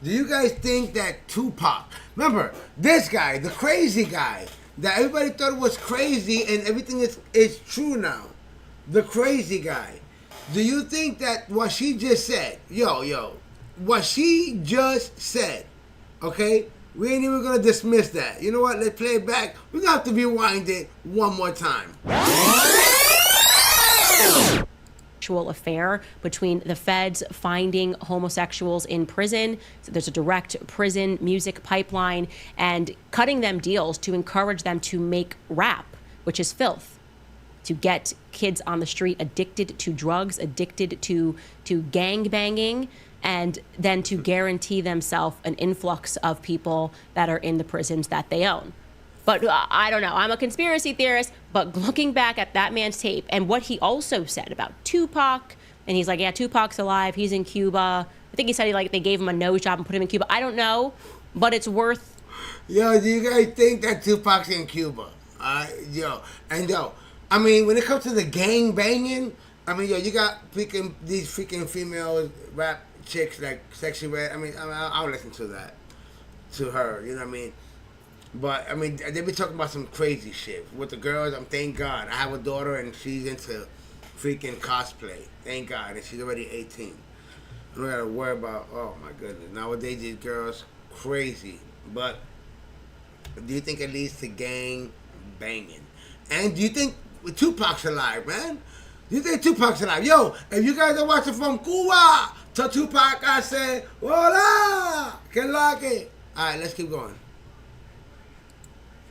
Do you guys think that Tupac, remember, this guy, the crazy guy, that everybody thought was crazy and everything is true now. The crazy guy. Do you think that what she just said, what she just said, okay, we ain't even going to dismiss that. You know what? Let's play it back. We're going to have to rewind it one more time. sexual affair between the feds finding homosexuals in prison. So there's a direct prison music pipeline and cutting them deals to encourage them to make rap, which is filth, to get kids on the street addicted to drugs, addicted to gang banging, and then to guarantee themselves an influx of people that are in the prisons that they own. But I don't know. I'm a conspiracy theorist, but looking back at that man's tape and what he also said about Tupac, and he's like, yeah, Tupac's alive. He's in Cuba. I think he said they gave him a nose job and put him in Cuba. I don't know, but it's worth. Yo, do you guys think that Tupac's in Cuba? I mean, when it comes to the gang banging, I mean, you got these freaking female rap chicks like Sexy Red. I mean, I'll listen to that, to her. You know what I mean? But, I mean, they be talking about some crazy shit. With the girls, thank God. I have a daughter, and she's into freaking cosplay. Thank God. And she's already 18. I don't gotta worry about, oh, my goodness. Nowadays, these girls, crazy. But, do you think it leads to gang banging? And do you think Tupac's alive, man? Do you think Tupac's alive? Yo, if you guys are watching from Cuba, to Tupac, I say, hola, que la que. All right, let's keep going.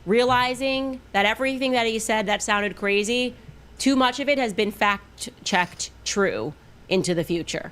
Realizing that everything that he said that sounded crazy, too much of it has been fact-checked true into the future.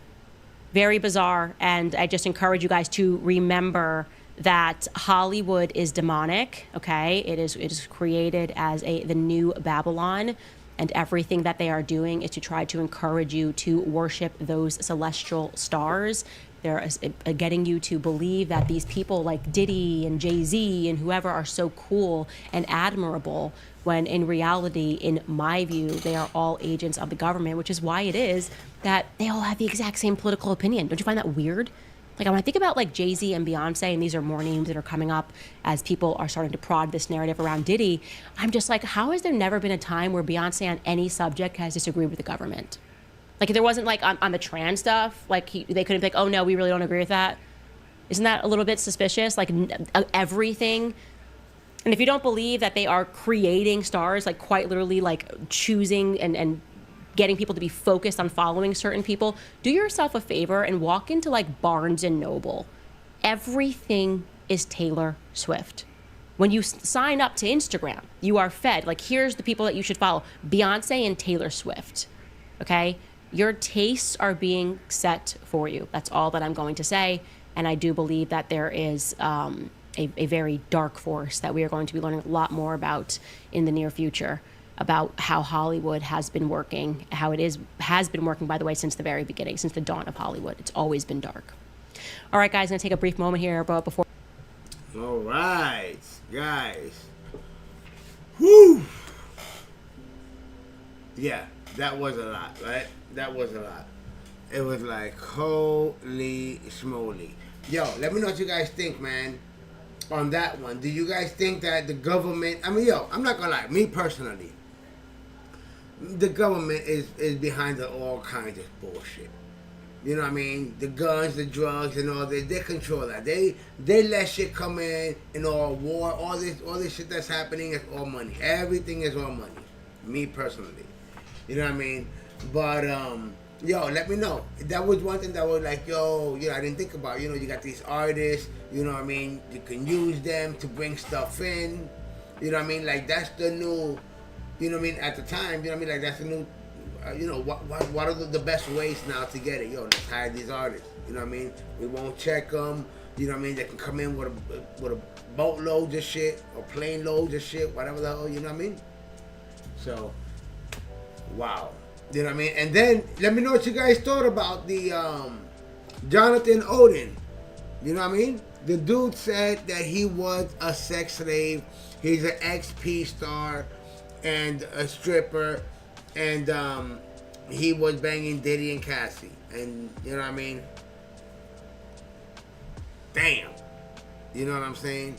Very bizarre, and I just encourage you guys to remember that Hollywood is demonic, okay? It is created as the new Babylon, and everything that they are doing is to try to encourage you to worship those celestial stars. They're getting you to believe that these people like Diddy and Jay-Z and whoever are so cool and admirable, when in reality, in my view, they are all agents of the government, which is why it is that they all have the exact same political opinion. Don't you find that weird? Like, when I think about like Jay-Z and Beyonce, and these are more names that are coming up as people are starting to prod this narrative around Diddy, I'm just like, how has there never been a time where Beyonce on any subject has disagreed with the government? Like, if there wasn't, like, on the trans stuff, like, they couldn't be like, oh, no, we really don't agree with that. Isn't that a little bit suspicious? Like, everything. And if you don't believe that they are creating stars, like, quite literally, like, choosing and getting people to be focused on following certain people, do yourself a favor and walk into, like, Barnes & Noble. Everything is Taylor Swift. When you sign up to Instagram, you are fed, like, here's the people that you should follow. Beyonce and Taylor Swift, okay? Your tastes are being set for you. That's all that I'm going to say. And I do believe that there is a very dark force that we are going to be learning a lot more about in the near future, about how Hollywood has been working, how it has been working, by the way, since the very beginning, since the dawn of Hollywood. It's always been dark. All right, guys, I'm going to take a brief moment here, but before... All right, guys. Woo! Yeah, that was a lot, right? That was a lot. It was like, holy schmoly. Yo, let me know what you guys think, man, on that one. Do you guys think that the government... I mean, yo, I'm not gonna lie. Me personally, the government is behind all kinds of bullshit. You know what I mean? The guns, the drugs, and all that. They control that. They let shit come in and all war, all this shit that's happening is all money. Everything is all money. Me personally. You know what I mean? But, yo, let me know. That was one thing that was like, yo, I didn't think about. You got these artists, you know what I mean? You can use them to bring stuff in. You know what I mean? Like, that's the new, you know what I mean? At the time, you know what I mean? Like, that's the new, what are the best ways now to get it? Yo, let's hire these artists. You know what I mean? We won't check them. You know what I mean? They can come in with a boatload of shit or plane loads of shit, whatever the hell, you know what I mean? So, wow. You know what I mean? And then, let me know what you guys thought about the Jonathan Odin. You know what I mean? The dude said that he was a sex slave. He's an XP star and a stripper. And he was banging Diddy and Cassie. And, you know what I mean? Damn. You know what I'm saying?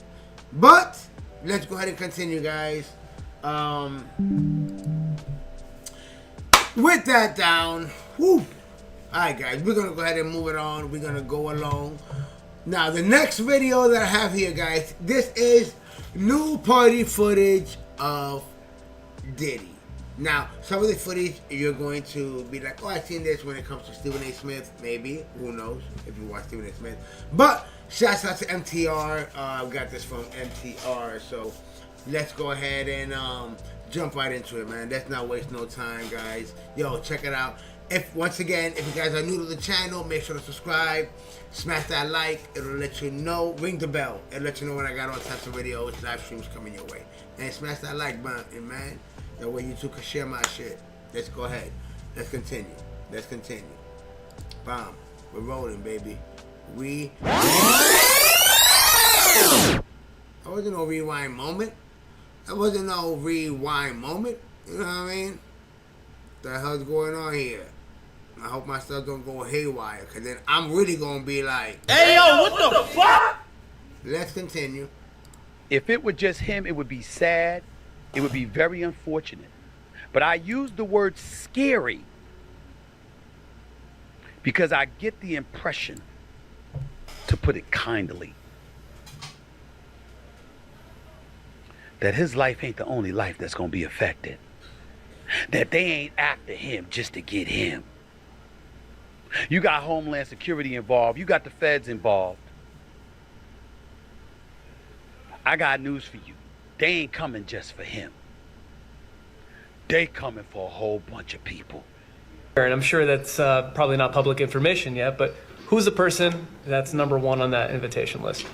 But, let's go ahead and continue, guys. With that down, whew. Alright guys, we're gonna go ahead and move it on. We're gonna go along. Now the next video that I have here, guys, this is new party footage of Diddy. Now, some of the footage you're going to be like, oh, I've seen this when it comes to Stephen A. Smith. Maybe. Who knows if you watch Stephen A. Smith. But shouts out to MTR. I got this from MTR. So let's go ahead and jump right into it, man. Let's not waste no time, guys. Yo, check it out. Once again, if you guys are new to the channel, make sure to subscribe. Smash that like. It'll let you know. Ring the bell. It'll let you know when I got all types of videos, live streams coming your way. And smash that like button, man. That way you two can share my shit. Let's go ahead. Let's continue. Bam. We're rolling, baby. That wasn't no rewind moment. You know what I mean? What the hell's going on here? I hope my stuff don't go haywire, because then I'm really going to be like, Hey, yo, what the fuck? Let's continue. If it were just him, it would be sad. It would be very unfortunate. But I use the word scary because I get the impression, to put it kindly, that his life ain't the only life that's going to be affected. That they ain't after him just to get him. You got Homeland Security involved. You got the feds involved. I got news for you. They ain't coming just for him. They coming for a whole bunch of people. And I'm sure that's probably not public information yet, but who's the person that's #1 on that invitation list?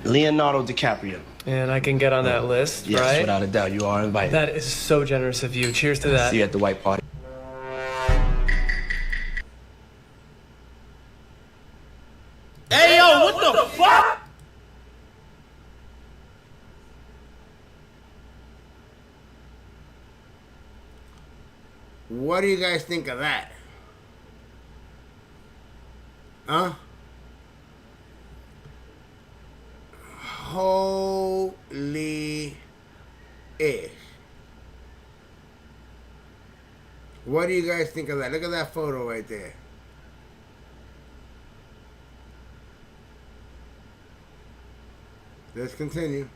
Leonardo DiCaprio. And I can get on that list, Yes, right? without a doubt, you are invited. That is so generous of you. Cheers to that. See you at the white party. Hey, yo, what the fuck? What do you guys think of that? Huh? Holy ish. What do you guys think of that? Look at that photo right there. Let's continue.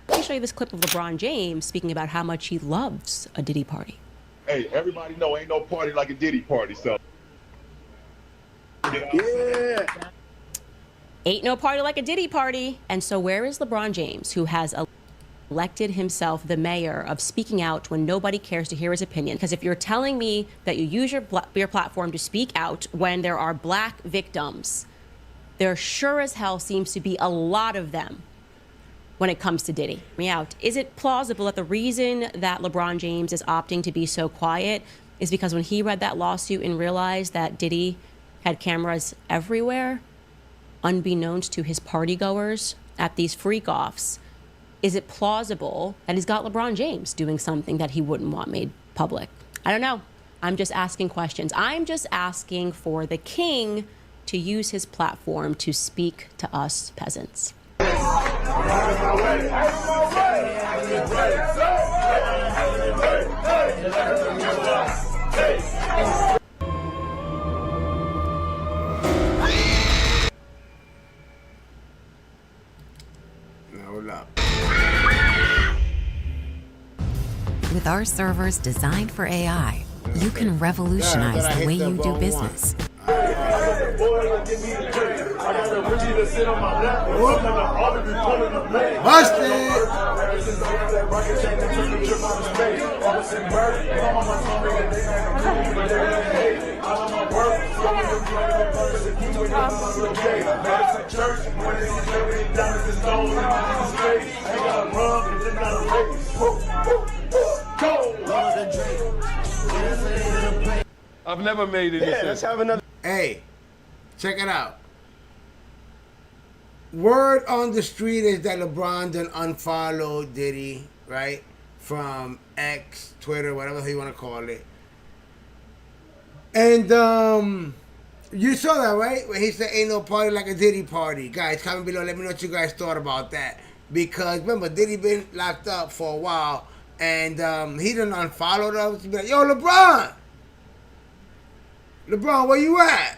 Let me show you this clip of LeBron James speaking about how much he loves a Diddy party. Hey, everybody know ain't no party like a Diddy party, so. Yeah. Ain't no party like a Diddy party. And so where is LeBron James, who has elected himself the mayor of speaking out when nobody cares to hear his opinion? Because if you're telling me that you use your platform to speak out when there are black victims, there sure as hell seems to be a lot of them when it comes to Diddy. Is it plausible that the reason that LeBron James is opting to be so quiet is because when he read that lawsuit and realized that Diddy had cameras everywhere, unbeknownst to his partygoers at these freak-offs, is it plausible that he's got LeBron James doing something that he wouldn't want made public? I don't know. I'm just asking questions. I'm just asking for the king to use his platform to speak to us peasants. With our servers designed for AI, you can revolutionize the way you do business. I've never made any sense. Let's have another. Hey, check it out. Word on the street is that LeBron done unfollowed Diddy, right? From X, Twitter, whatever you want to call it. And you saw that, right? When he said ain't no party like a Diddy party. Guys, comment below, let me know what you guys thought about that. Because remember, Diddy been locked up for a while, and he done unfollowed us. Be like, yo, LeBron, where you at?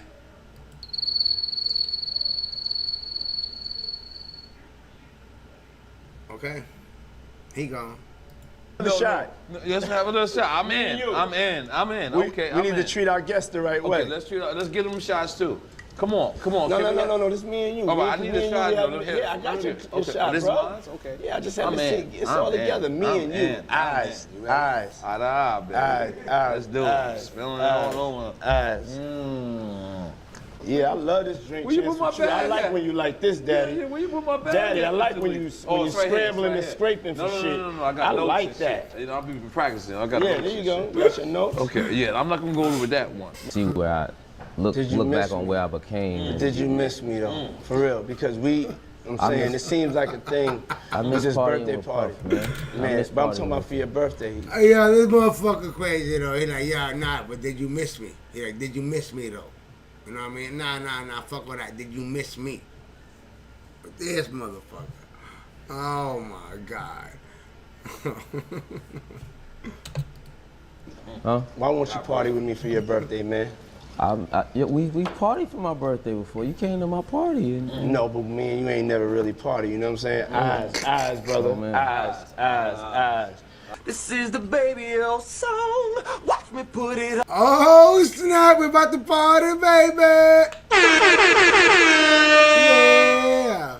Okay. He gone. Another shot. No, let's have another shot. I'm in. I'm in. Okay, we need to treat our guests the right way. Okay, let's get them shots too. Come on. No. This is me and you. Oh, I need a shot. Yeah, I got your shot, this bro. Mine? Okay. Yeah, I just had to see. It's all together. Me and you. Eyes. Let's do it. Spilling it all over. Eyes. Yeah, I love this drink. Where you put my bag I like at? when you like this, Daddy. Yeah, where you put my bag Daddy, at? I like when you scrambling and scraping for shit. No, I got notes like and that. shit. You know, I've been practicing. I got Yeah, notes there you and go. shit. Got your notes. Okay, yeah, I'm not gonna go over that one. See where I look back on where I became. Did you miss me though? For real, because I'm saying, it seems like a thing. I miss this partying birthday with party. Puff, man. But I'm talking about for your birthday. Yeah, this motherfucker crazy though. He like, yeah, nah, but did you miss me? He like, did you miss me though? You know what I mean? Nah, fuck all that. Did you miss me? But this motherfucker. Oh my God. Huh? Why won't you party with me for your birthday, man? We partied for my birthday before. You came to my party. No, but me and you ain't never really party. You know what I'm saying? Eyes, brother. Oh, Eyes. This is the Baby O song. Watch me put it on. Oh snap! We're about to party, baby. Yeah.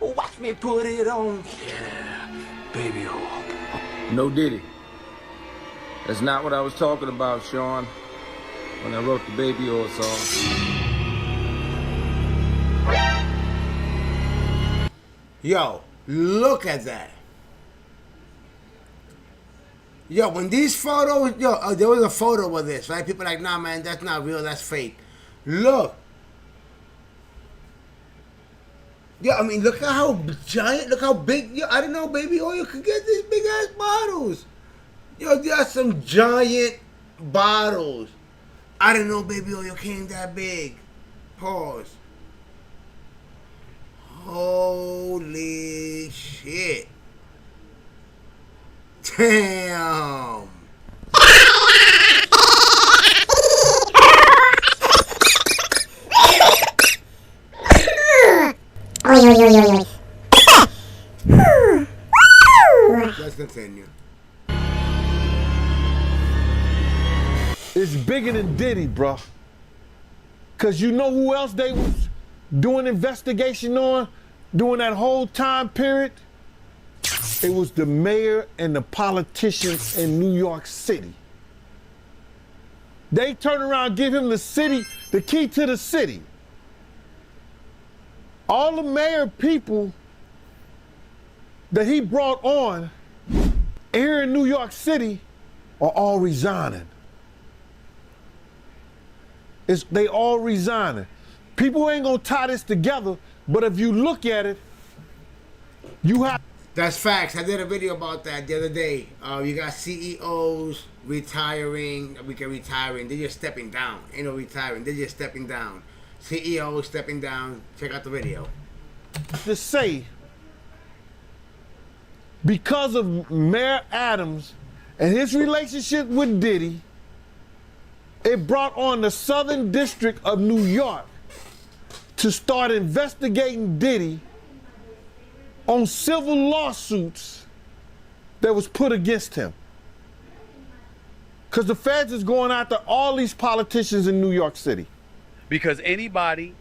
Watch me put it on. Yeah, Baby O. No Diddy. That's not what I was talking about, Sean, when I wrote the Baby O song. Yo, look at that. Yo, when these photos, there was a photo of this, right? People are like, nah, man, that's not real, that's fake. Look. Yo, I mean, look at how giant, look how big, yo, I didn't know Baby Oil could get these big ass bottles. Yo, there's some giant bottles. I didn't know Baby Oil came that big. Pause. Holy shit. Damn. Let's continue. It's bigger than Diddy, bro. Cause you know who else they was doing investigation on during that whole time period? It was the mayor and the politicians in New York City. They turn around and give him the key to the city. All the mayor people that he brought on here in New York City are all resigning. They all resigning. People ain't gonna tie this together, but if you look at it, you have. That's facts. I did a video about that the other day. You got CEOs retiring. Retiring. They're just stepping down. Ain't no retiring. They're just stepping down. CEOs stepping down. Check out the video. To say, because of Mayor Adams and his relationship with Diddy, it brought on the Southern District of New York to start investigating Diddy on civil lawsuits that was put against him. Because the feds is going after all these politicians in New York City. Because anybody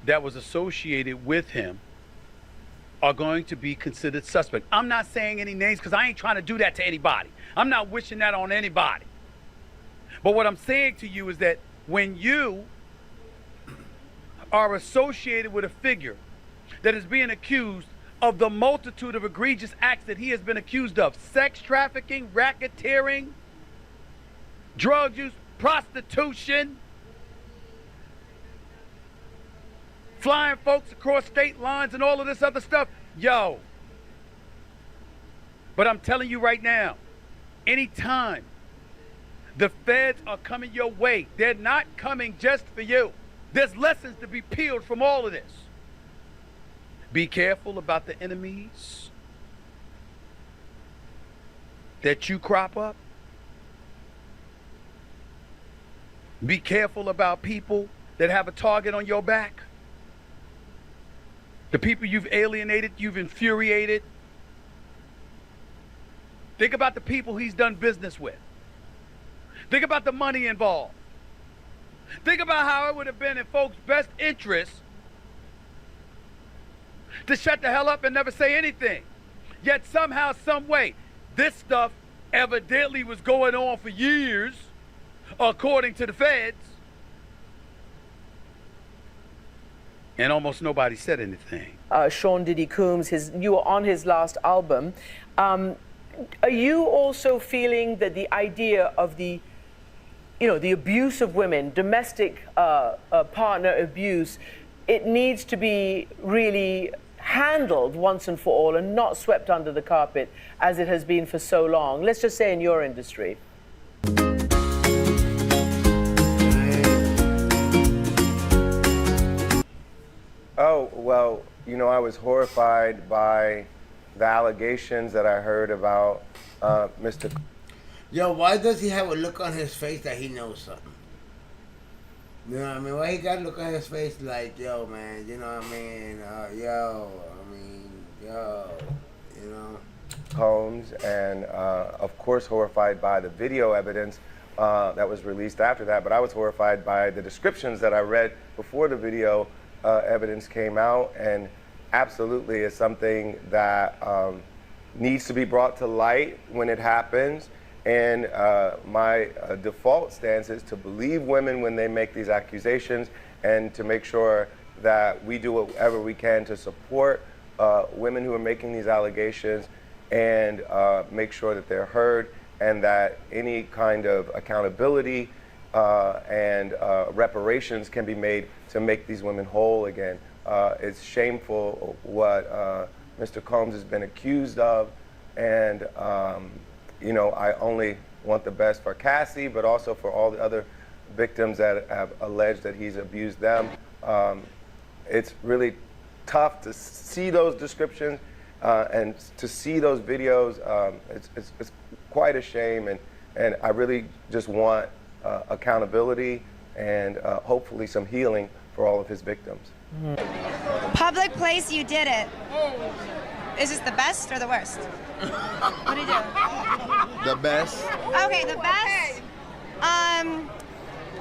that was associated with him are going to be considered suspect. I'm not saying any names because I ain't trying to do that to anybody. I'm not wishing that on anybody. But what I'm saying to you is that when you are associated with a figure that is being accused of the multitude of egregious acts that he has been accused of, sex trafficking, racketeering, drug use, prostitution, flying folks across state lines and all of this other stuff, yo. But I'm telling you right now, anytime the feds are coming your way, they're not coming just for you. There's lessons to be peeled from all of this. Be careful about the enemies that you crop up. Be careful about people that have a target on your back. The people you've alienated, you've infuriated. Think about the people he's done business with. Think about the money involved. Think about how it would have been in folks' best interest to shut the hell up and never say anything. Yet somehow, some way, this stuff evidently was going on for years, according to the feds. And almost nobody said anything. Sean Diddy Combs, you were on his last album. Are you also feeling that the idea of the abuse of women, domestic partner abuse, it needs to be really handled once and for all and not swept under the carpet as it has been for so long? Let's just say in your industry. Oh, well, I was horrified by the allegations that I heard about Mr. Yo, why does he have a look on his face that he knows something? You know what I mean? Why he got a look on his face like, yo, man, you know what I mean? Combs, and of course horrified by the video evidence that was released after that, but I was horrified by the descriptions that I read before the video evidence came out, and absolutely is something that needs to be brought to light when it happens. And my default stance is to believe women when they make these accusations, and to make sure that we do whatever we can to support women who are making these allegations, and make sure that they're heard, and that any kind of accountability and reparations can be made to make these women whole again. It's shameful what Mr. Combs has been accused of, and I only want the best for Cassie, but also for all the other victims that have alleged that he's abused them. It's really tough to see those descriptions and to see those videos. It's quite a shame, and I really just want accountability and hopefully some healing for all of his victims. Public place, you did it. Is this the best or the worst? What did you do? The best. Okay, the best.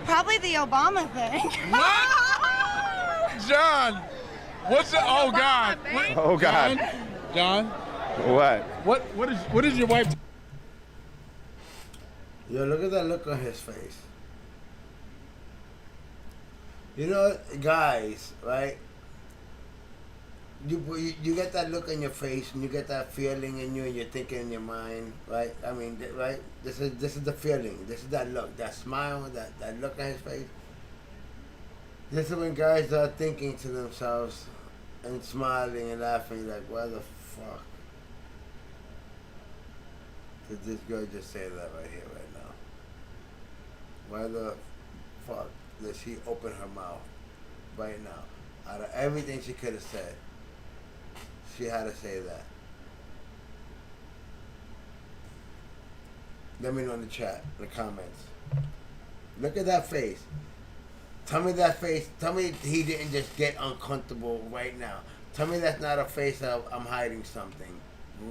Probably the Obama thing. What? John, what's the? Oh God. What, oh God. John. What? What is your wife? Yo, look at that look on his face. Guys, right? You get that look on your face, and you get that feeling in you, and you're thinking in your mind, right? I mean, right? This is the feeling. This is that look, that smile, that look on his face. This is when guys are thinking to themselves and smiling and laughing, like, why the fuck did this girl just say that right here, right now? Why the fuck did she open her mouth right now? Out of everything she could have said, she had to say that. Let me know in the chat, in the comments. Look at that face. Tell me that face. Tell me he didn't just get uncomfortable right now. Tell me that's not a face of I'm hiding something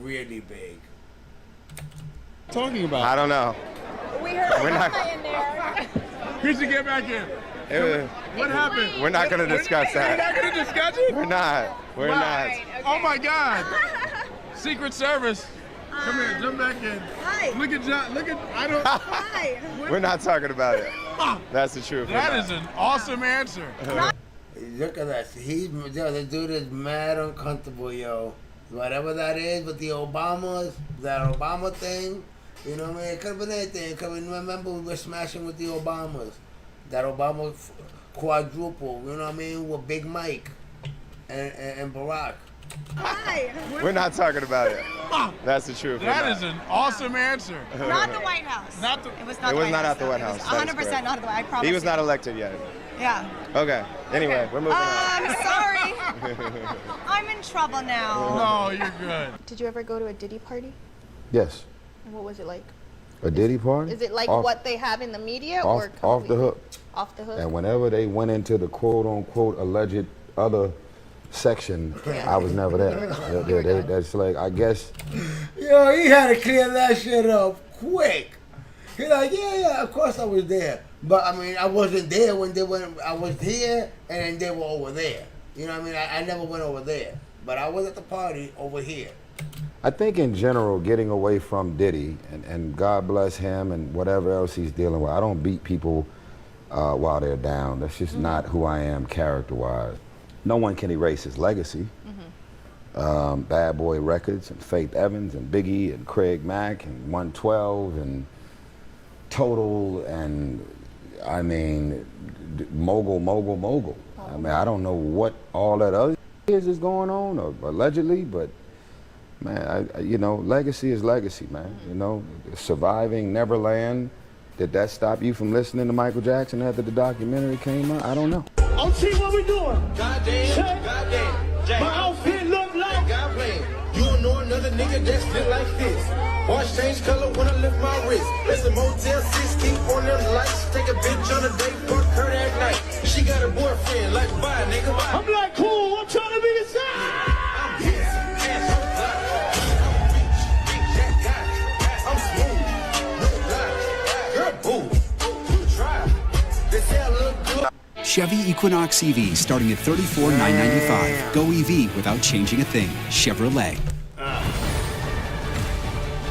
really big. Talking about? I don't know. We heard We're not in there. Here's to get back in. What happened? We're not going to discuss that. We're not going to discuss it? We're not. We're not. Okay. Oh my God. Secret Service. Come here, jump back in. Hi. Look at John. Look at, I don't. Hi. We're not talking about it. That's the truth. That is an awesome answer. Look at that. The dude is mad uncomfortable, yo. Whatever that is with the Obamas, that Obama thing, you know what I mean? It could have been anything. It could have been, remember we were smashing with the Obamas. That Obama quadruple, you know what I mean? With Big Mike and Barack. Hi. We're not talking about it. That's the truth. That is an awesome answer. Not the White House. It was It was not at the White House. It was 100% not at the White House. I promise. He was not elected yet. Yeah. Okay. Anyway, we're moving on. I'm sorry. I'm in trouble now. No, you're good. Did you ever go to a Diddy party? Yes. And what was it like? A Diddy party? Is it like what they have in the media or off the hook? Off the hook? And whenever they went into the quote-unquote alleged other section, I was never there. That's like, I guess. Yo, he had to clear that shit up quick. He's like, yeah, of course I was there. But I mean, I wasn't there when they went. I was here, and then they were over there. You know what I mean? I never went over there, but I was at the party over here. I think in general, getting away from Diddy, and God bless him and whatever else he's dealing with. I don't beat people while they're down. That's just not who I am character-wise. No one can erase his legacy. Bad Boy Records and Faith Evans and Biggie and Craig Mack and 112 and Total and, I mean, mogul. I mean, I don't know what all that other is going on, or allegedly, but man, you know, legacy is legacy, man. You know, surviving Neverland. Did that stop you from listening to Michael Jackson after the documentary came out? I don't know. I'm see what we doing. Goddamn. My outfit look like. God blame. You don't know another nigga that's fit like this. Watch change color when I lift my wrist. Listen, Motel 6, keep on them lights. Take a bitch on a date, fuck her that night. She got a boyfriend, like, bye, nigga, bye. I'm like, cool, I'm trying to be the same. I'm here, ass on fly. I'm rich, big jack guy. I'm smooth, no lie. Girl, boo, you try. They say I look good. Chevy Equinox EV starting at $34,995. Go EV without changing a thing. Chevrolet.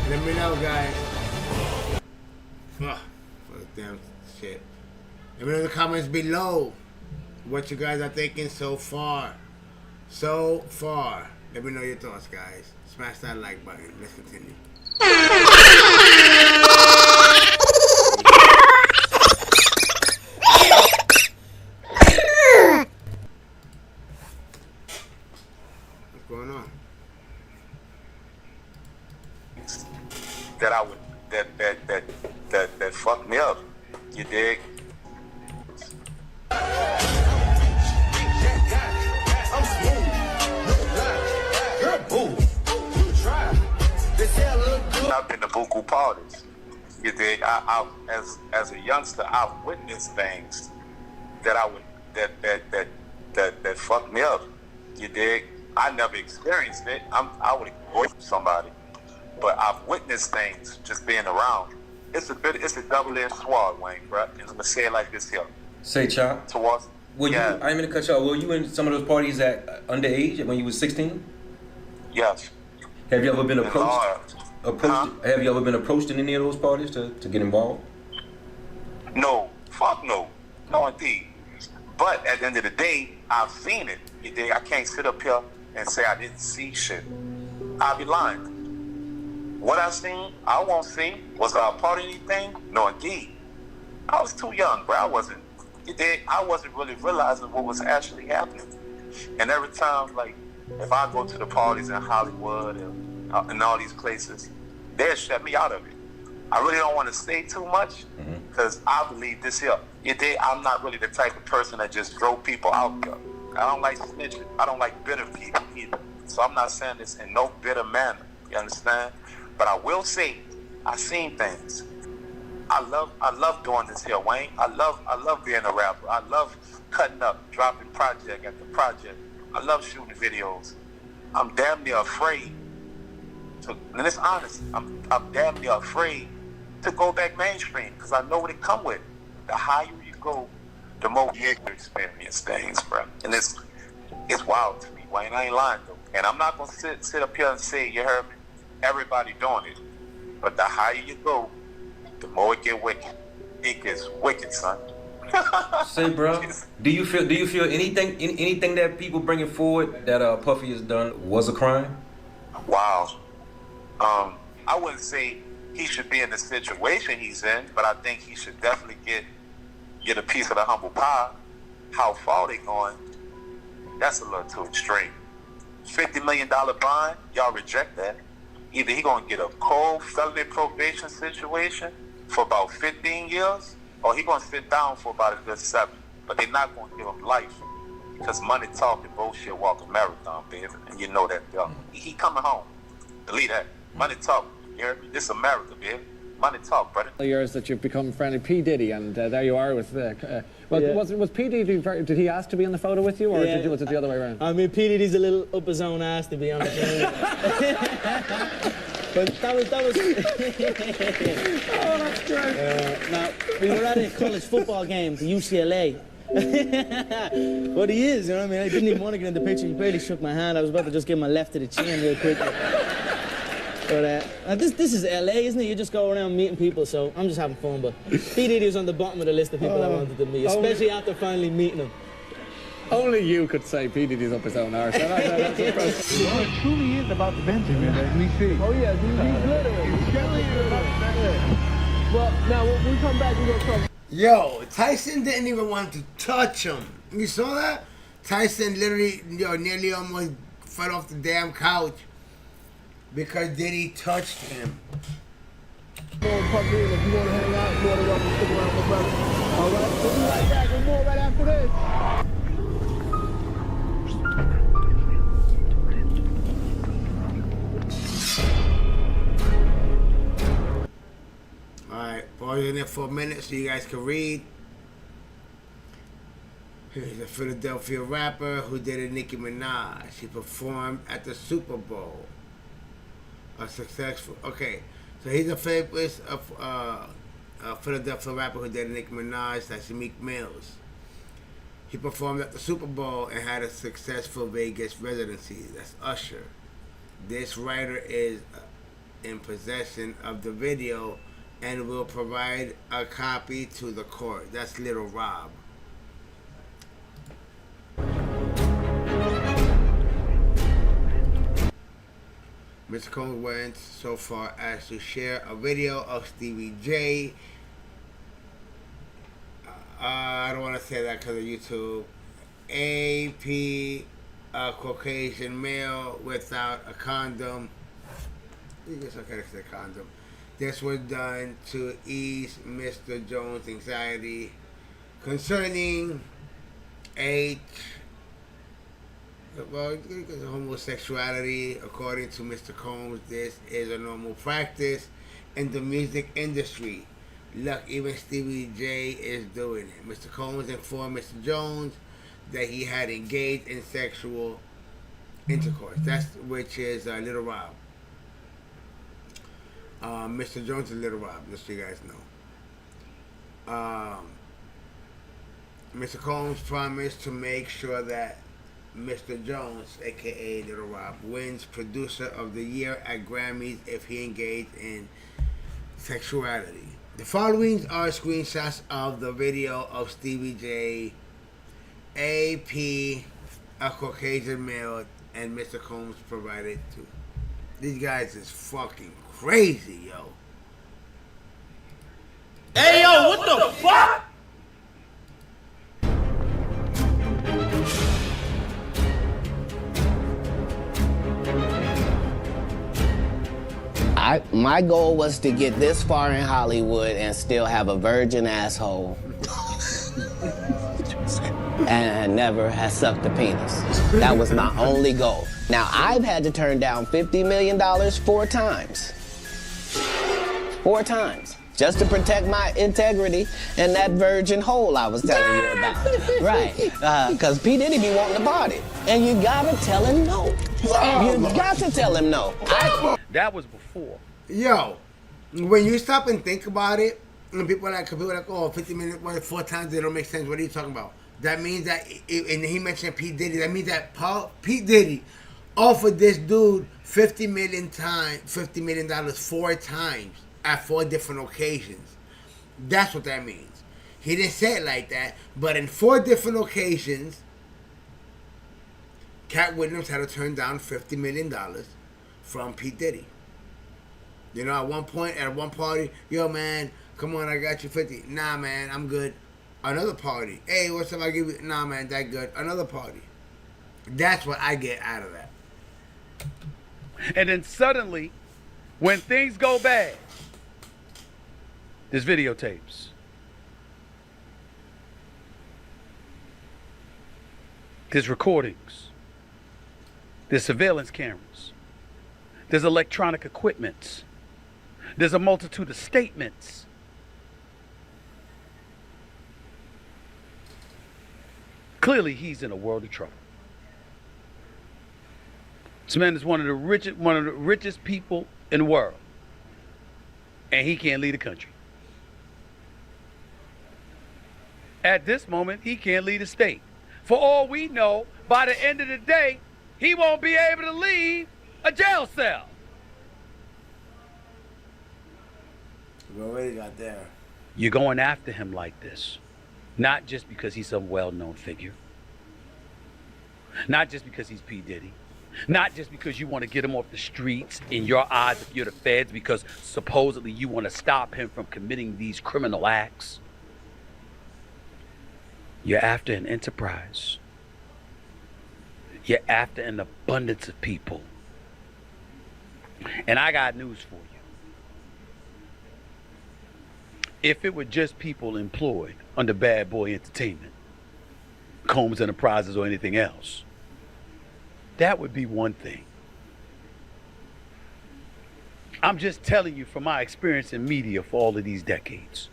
Let me know, guys. Fuck damn shit. Let me know in the comments below what you guys are thinking so far. Let me know your thoughts, guys. Smash that like button. Let's continue. What's going on? That I would that fucked me up. You dig? I've been to buku parties. You dig? I as a youngster, I've witnessed things that fucked me up. You dig? I never experienced it. I would avoid somebody. But I've witnessed things just being around. It's a double-edged sword, Wayne, bro. And I'm gonna say it like this here. Say, Chop. Towards. Were yeah. you? I didn't mean to cut you off. Were you in some of those parties at underage when you was 16? Yes. Have you ever been approached? Have you ever been approached in any of those parties to get involved? No. Fuck no. No, indeed. But at the end of the day, I've seen it. You dig? I can't sit up here and say I didn't see shit. I'll be lying. What I seen, I won't see. Was I a part of anything? No, indeed. I was too young, bro. I wasn't really realizing what was actually happening. And every time, like, if I go to the parties in Hollywood and all these places, they'll shut me out of it. I really don't want to say too much because I believe this here. I'm not really the type of person that just throw people out there. I don't like snitching. I don't like bitter people either. So I'm not saying this in no bitter manner. You understand? But I will say, I've seen things. I love doing this here, Wayne. I love being a rapper. I love cutting up, dropping project after project. I love shooting videos. I'm damn near afraid to, and it's honest, I'm damn near afraid to go back mainstream because I know what it come with. The higher you go, the more you experience things, bro. And it's wild to me, Wayne. I ain't lying though. And I'm not gonna sit up here and say, you heard me, everybody doing it. But the higher you go, the more it get wicked. It gets wicked, son. Say, bro, do you feel anything that people bringing forward that Puffy has done was a crime? Wow. I wouldn't say he should be in the situation he's in, but I think he should definitely get a piece of the humble pie. How far they going? That's a little too extreme. $50 million bond, y'all reject that? Either he gonna get a cold felony probation situation for about 15 years, or he gonna sit down for about a good 7. But they're not gonna give him life because money talk and bullshit walk a marathon, baby, and you know that. He coming home. Delete that. Money talk. You heard me? This is America, baby. Money talk, brother. Years that you've become friendly P. Diddy, and there you are with Well, Yeah. was P. Diddy, did he ask to be in the photo with you, or was it the other way around? I mean, P. Diddy's a little up his own ass, to be honest. But that was. Oh, that's great. Now, we were at a college football game, the UCLA. But he is, you know what I mean? I didn't even want to get in the picture. He barely shook my hand. I was about to just give him a left to the chin real quick. But this is LA, isn't it? You just go around meeting people, so I'm just having fun. But P. Diddy was on the bottom of the list of people I wanted to meet, especially after finally meeting him. Only you could say P. Diddy's up his own arse. That's impressive. Well, it truly is about the Benjamin, as we see. Oh, yeah, he's literally. Well, now, when we come back, we're going to come. Yo, Tyson didn't even want to touch him. You saw that? Tyson literally, nearly almost fell off the damn couch because Diddy touched him. If you want to hang out, you're more than welcome to stick around, my brother. All right, we'll be right back with more right after this. Alright, pausing it for a minute so you guys can read. Here's a Philadelphia rapper who dated Nicki Minaj. He performed at the Super Bowl. Okay, so he's a famous Philadelphia rapper who dated Nicki Minaj. That's Meek Mills. He performed at the Super Bowl and had a successful Vegas residency. That's Usher. This writer is in possession of the video and will provide a copy to the court. That's Little Rob. Mr. Combs went so far as to share a video of Stevie J. I don't want to say that because of YouTube. AP, a Caucasian male without a condom. I guess I could say condom. This was done to ease Mr. Jones' anxiety concerning homosexuality. According to Mr. Combs, this is a normal practice in the music industry. Look, even Stevie J is doing it. Mr. Combs informed Mr. Jones that he had engaged in sexual intercourse. Which is Little Rob. Mr. Jones is Little Rob, just so you guys know. Mr. Combs promised to make sure that Mr. Jones, aka Little Rob, wins Producer of the Year at Grammys if he engaged in sexuality. The following are screenshots of the video of Stevie J, AP, a Caucasian male, and Mr. Combs provided too. These guys is fucking crazy, yo. Hey, yo, what the fuck? My goal was to get this far in Hollywood and still have a virgin asshole. And never has sucked a penis. That was my only goal. Now, I've had to turn down $50 million 4 times. 4 times. Just to protect my integrity and that virgin hole I was telling you about. Right. Because P. Diddy be wanting to party. And you gotta tell him no. You got to tell him no. That was before. Yo, when you stop and think about it, and people are like, oh, 50 minutes, 4 times, they don't make sense. What are you talking about? That means that, and he mentioned P. Diddy, that means that P. Diddy offered this dude $50 million 4 times at 4 different occasions. That's what that means. He didn't say it like that, but in 4 different occasions, Cat Williams had to turn down $50 million from P. Diddy. You know, at one point, at one party, yo, man, come on, I got you 50. Nah, man, I'm good. Another party. Hey, what's up? I give you. Nah, man, that good. Another party. That's what I get out of that. And then suddenly, when things go bad, there's videotapes. There's recordings. There's surveillance cameras. There's electronic equipment. There's a multitude of statements. Clearly, he's in a world of trouble. This man is one of the richest people in the world, and he can't lead a country. At this moment, he can't lead a state. For all we know, by the end of the day, he won't be able to leave a jail cell. We already got there. You're going after him like this, not just because he's some well-known figure, not just because he's P. Diddy, not just because you want to get him off the streets in your eyes if you're the feds, because supposedly you want to stop him from committing these criminal acts. You're after an enterprise. You're after an abundance of people. And I got news for you. If it were just people employed under Bad Boy Entertainment, Combs Enterprises, or anything else, that would be one thing. I'm just telling you from my experience in media for all of these decades.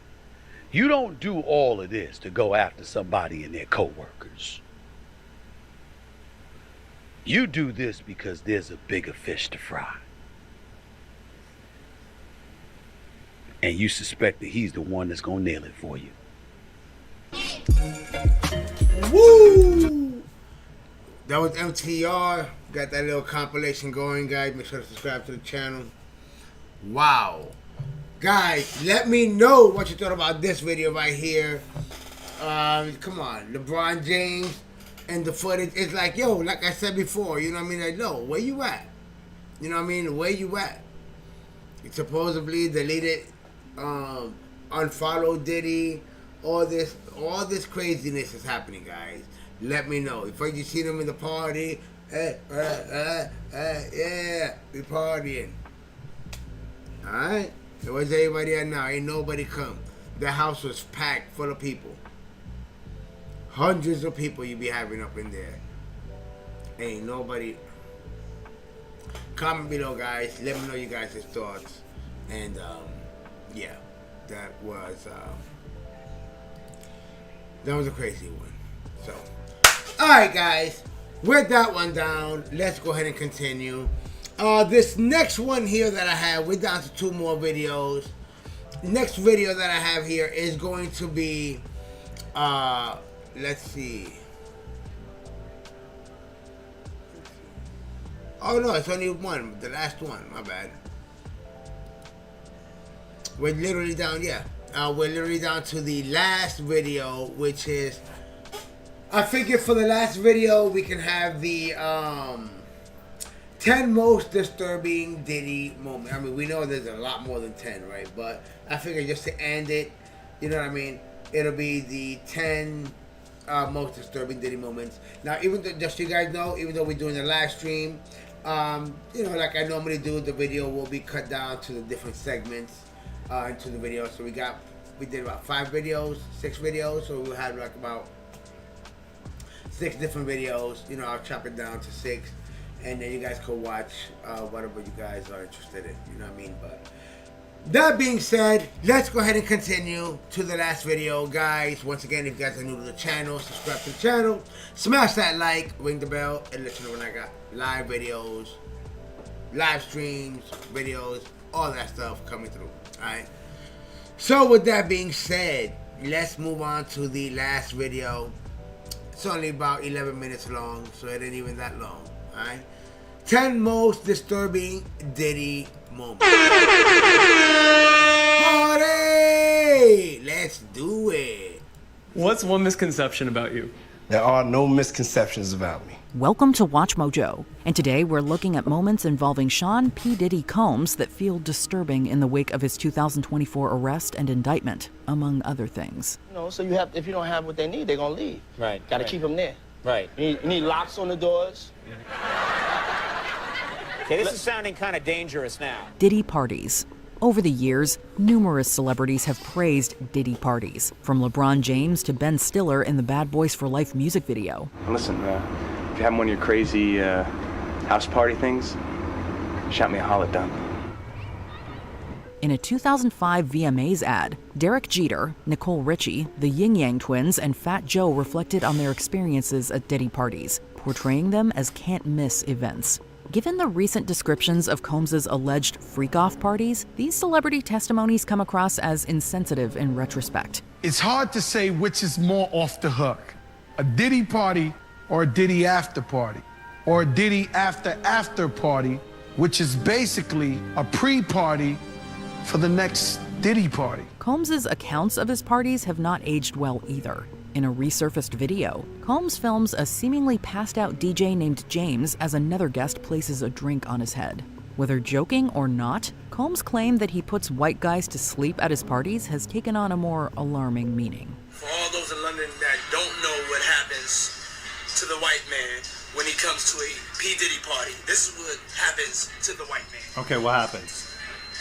You don't do all of this to go after somebody and their co-workers. You do this because there's a bigger fish to fry. And you suspect that he's the one that's gonna nail it for you. Woo! That was MTR. Got that little compilation going, guys. Make sure to subscribe to the channel. Wow. Guys, let me know what you thought about this video right here. Come on. LeBron James and the footage. It's like, yo, like I said before, you know what I mean? Like, no, where you at? You know what I mean? Where you at? It supposedly deleted, unfollowed Diddy. All this craziness is happening, guys. Let me know. If you see them in the party, yeah, we partying. Alright? Where's everybody at now? Ain't nobody come. The house was packed full of people. Hundreds of people you be having up in there. Ain't nobody. Comment below, guys. Let me know you guys' thoughts. And yeah, that was a crazy one. So, alright, guys. With that one down, let's go ahead and continue. This next one here that I have, we're down to 2 more videos. Next video that I have here is going to be, let's see. Oh no, it's only one, the last one, my bad. We're literally down, we're literally down to the last video, which is, I figured for the last video, we can have the, 10 most disturbing Diddy moments. I mean, we know there's a lot more than 10, right? But I figured just to end it, you know what I mean? It'll be the 10 most disturbing Diddy moments. Now, even though, just so you guys know, even though we're doing the live stream, you know, like I normally do, the video will be cut down to the different segments into the video. So we did about 5 videos, 6 videos. So we had like about 6 different videos. You know, I'll chop it down to 6. And then you guys can watch whatever you guys are interested in. You know what I mean? But that being said, let's go ahead and continue to the last video, guys. Once again, if you guys are new to the channel, subscribe to the channel. Smash that like, ring the bell, and let you know when I got live videos, live streams, videos, all that stuff coming through. Alright? So with that being said, let's move on to the last video. It's only about 11 minutes long, so it ain't even that long. Alright? 10 most disturbing Diddy moments. Party! Let's do it. What's one misconception about you? There are no misconceptions about me. Welcome to Watch Mojo, and today we're looking at moments involving Sean P. Diddy Combs that feel disturbing in the wake of his 2024 arrest and indictment, among other things. You know, so you have, if you don't have what they need, they're gonna leave. Right. Gotta keep them there. Right. You need locks on the doors. Okay, this is sounding kind of dangerous now. Diddy parties. Over the years, numerous celebrities have praised Diddy parties, from LeBron James to Ben Stiller in the Bad Boys for Life music video. Listen, if you're having one of your crazy house party things, shout me a holler, done. In a 2005 VMAs ad, Derek Jeter, Nicole Richie, the Yin Yang Twins, and Fat Joe reflected on their experiences at Diddy parties, portraying them as can't-miss events. Given the recent descriptions of Combs's alleged freak-off parties, these celebrity testimonies come across as insensitive in retrospect. It's hard to say which is more off the hook, a Diddy party or a Diddy after party, or a Diddy after party, which is basically a pre-party for the next Diddy party. Combs's accounts of his parties have not aged well either. In a resurfaced video, Combs films a seemingly passed-out DJ named James as another guest places a drink on his head. Whether joking or not, Combs' claim that he puts white guys to sleep at his parties has taken on a more alarming meaning. For all those in London that don't know what happens to the white man when he comes to a P. Diddy party, this is what happens to the white man. Okay, what happens?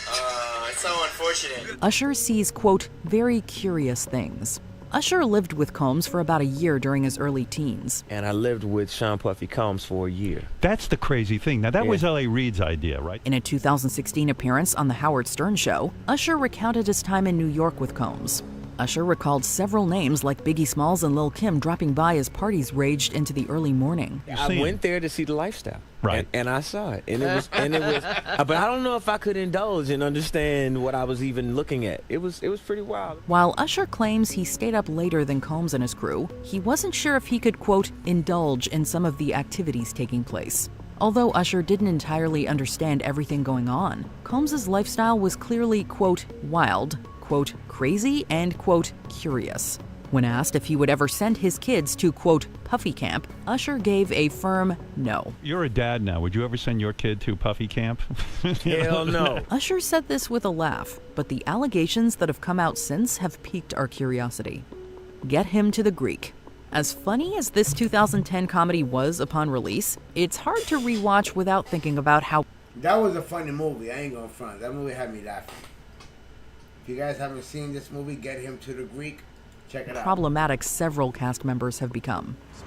It's so unfortunate. Usher sees, quote, very curious things. Usher lived with Combs for about a year during his early teens. And I lived with Sean Puffy Combs for a year. That's the crazy thing. Now, that was L.A. Reid's idea, right? In a 2016 appearance on The Howard Stern Show, Usher recounted his time in New York with Combs. Usher recalled several names like Biggie Smalls and Lil' Kim dropping by as parties raged into the early morning. I went there to see the lifestyle. Right. And I saw it. And it was but I don't know if I could indulge and understand what I was even looking at. It was pretty wild. While Usher claims he stayed up later than Combs and his crew, he wasn't sure if he could, quote, indulge in some of the activities taking place. Although Usher didn't entirely understand everything going on, Combs's lifestyle was clearly, quote, wild, quote, crazy, and, quote, curious. When asked if he would ever send his kids to, quote, Puffy Camp, Usher gave a firm no. You're a dad now. Would you ever send your kid to Puffy Camp? Hell no. Usher said this with a laugh, but the allegations that have come out since have piqued our curiosity. Get him to the Greek. As funny as this 2010 comedy was upon release, it's hard to rewatch without thinking about how... That was a funny movie. I ain't gonna front. That movie had me laughing. If you guys haven't seen this movie, Get Him to the Greek. Check it out. Problematic several cast members have become. It's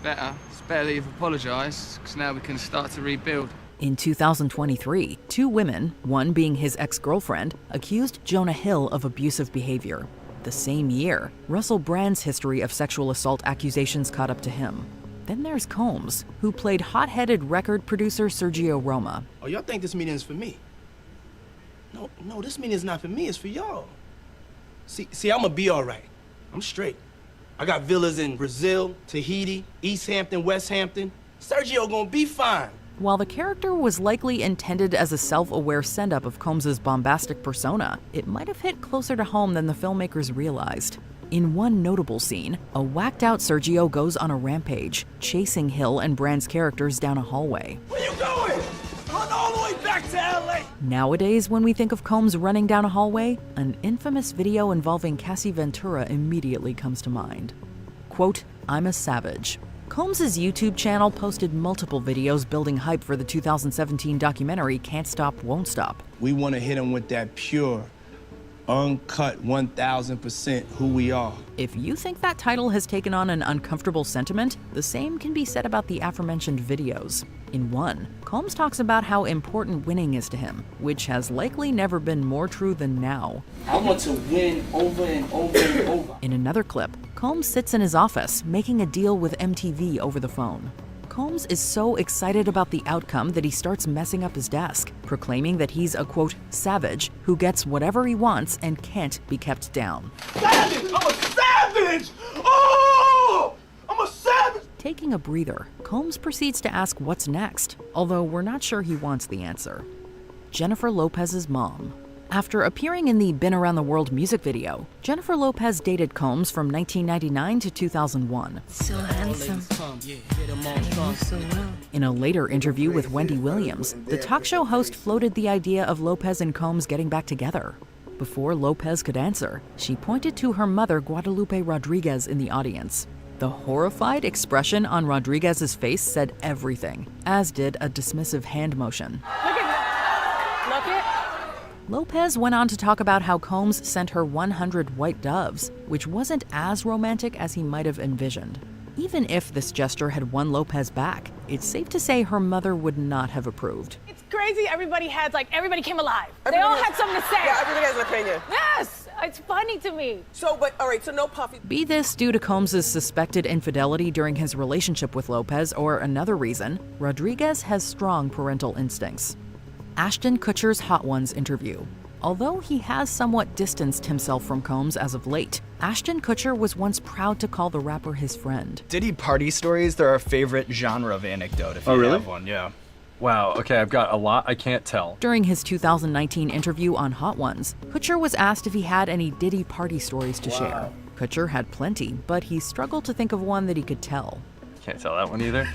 better that you've apologised, because now we can start to rebuild. In 2023, two women, one being his ex-girlfriend, accused Jonah Hill of abusive behavior. The same year, Russell Brand's history of sexual assault accusations caught up to him. Then there's Combs, who played hot-headed record producer Sergio Roma. Oh, y'all think this meeting is for me? No, this meeting is not for me, it's for y'all. See, I'ma be all right. I'm straight. I got villas in Brazil, Tahiti, East Hampton, West Hampton. Sergio gonna be fine. While the character was likely intended as a self-aware send-up of Combs's bombastic persona, it might have hit closer to home than the filmmakers realized. In one notable scene, a whacked-out Sergio goes on a rampage, chasing Hill and Brand's characters down a hallway. Where you going? Run all the way back to LA. Nowadays, when we think of Combs running down a hallway, an infamous video involving Cassie Ventura immediately comes to mind. Quote, I'm a savage. Combs' YouTube channel posted multiple videos building hype for the 2017 documentary Can't Stop, Won't Stop. We want to hit him with that pure, uncut 1000% who we are. If you think that title has taken on an uncomfortable sentiment, the same can be said about the aforementioned videos. In one, Combs talks about how important winning is to him, which has likely never been more true than now. I want to win over and over and over. In another clip, Combs sits in his office, making a deal with MTV over the phone. Combs is so excited about the outcome that he starts messing up his desk, proclaiming that he's a, quote, savage who gets whatever he wants and can't be kept down. Savage! I'm a savage! Oh! I'm a savage! Taking a breather, Combs proceeds to ask what's next, although we're not sure he wants the answer. Jennifer Lopez's mom. After appearing in the Been Around the World music video, Jennifer Lopez dated Combs from 1999 to 2001. So handsome. In a later interview with Wendy Williams, the talk show host floated the idea of Lopez and Combs getting back together. Before Lopez could answer, she pointed to her mother, Guadalupe Rodriguez, in the audience. The horrified expression on Rodriguez's face said everything, as did a dismissive hand motion. Look it. Lopez went on to talk about how Combs sent her 100 white doves, which wasn't as romantic as he might have envisioned. Even if this gesture had won Lopez back, it's safe to say her mother would not have approved. It's crazy? Everybody came alive. They all had something to say. Yeah, everybody has an opinion. Yes, it's funny to me. So, but all right, so no Puffy. Be this due to Combs' suspected infidelity during his relationship with Lopez or another reason, Rodriguez has strong parental instincts. Ashton Kutcher's Hot Ones interview. Although he has somewhat distanced himself from Combs as of late, Ashton Kutcher was once proud to call the rapper his friend. Diddy party stories, they're our favorite genre of anecdote, if you have one, yeah. Wow, okay, I've got a lot I can't tell. During his 2019 interview on Hot Ones, Kutcher was asked if he had any Diddy party stories to share. Kutcher had plenty, but he struggled to think of one that he could tell. Can't tell that one either.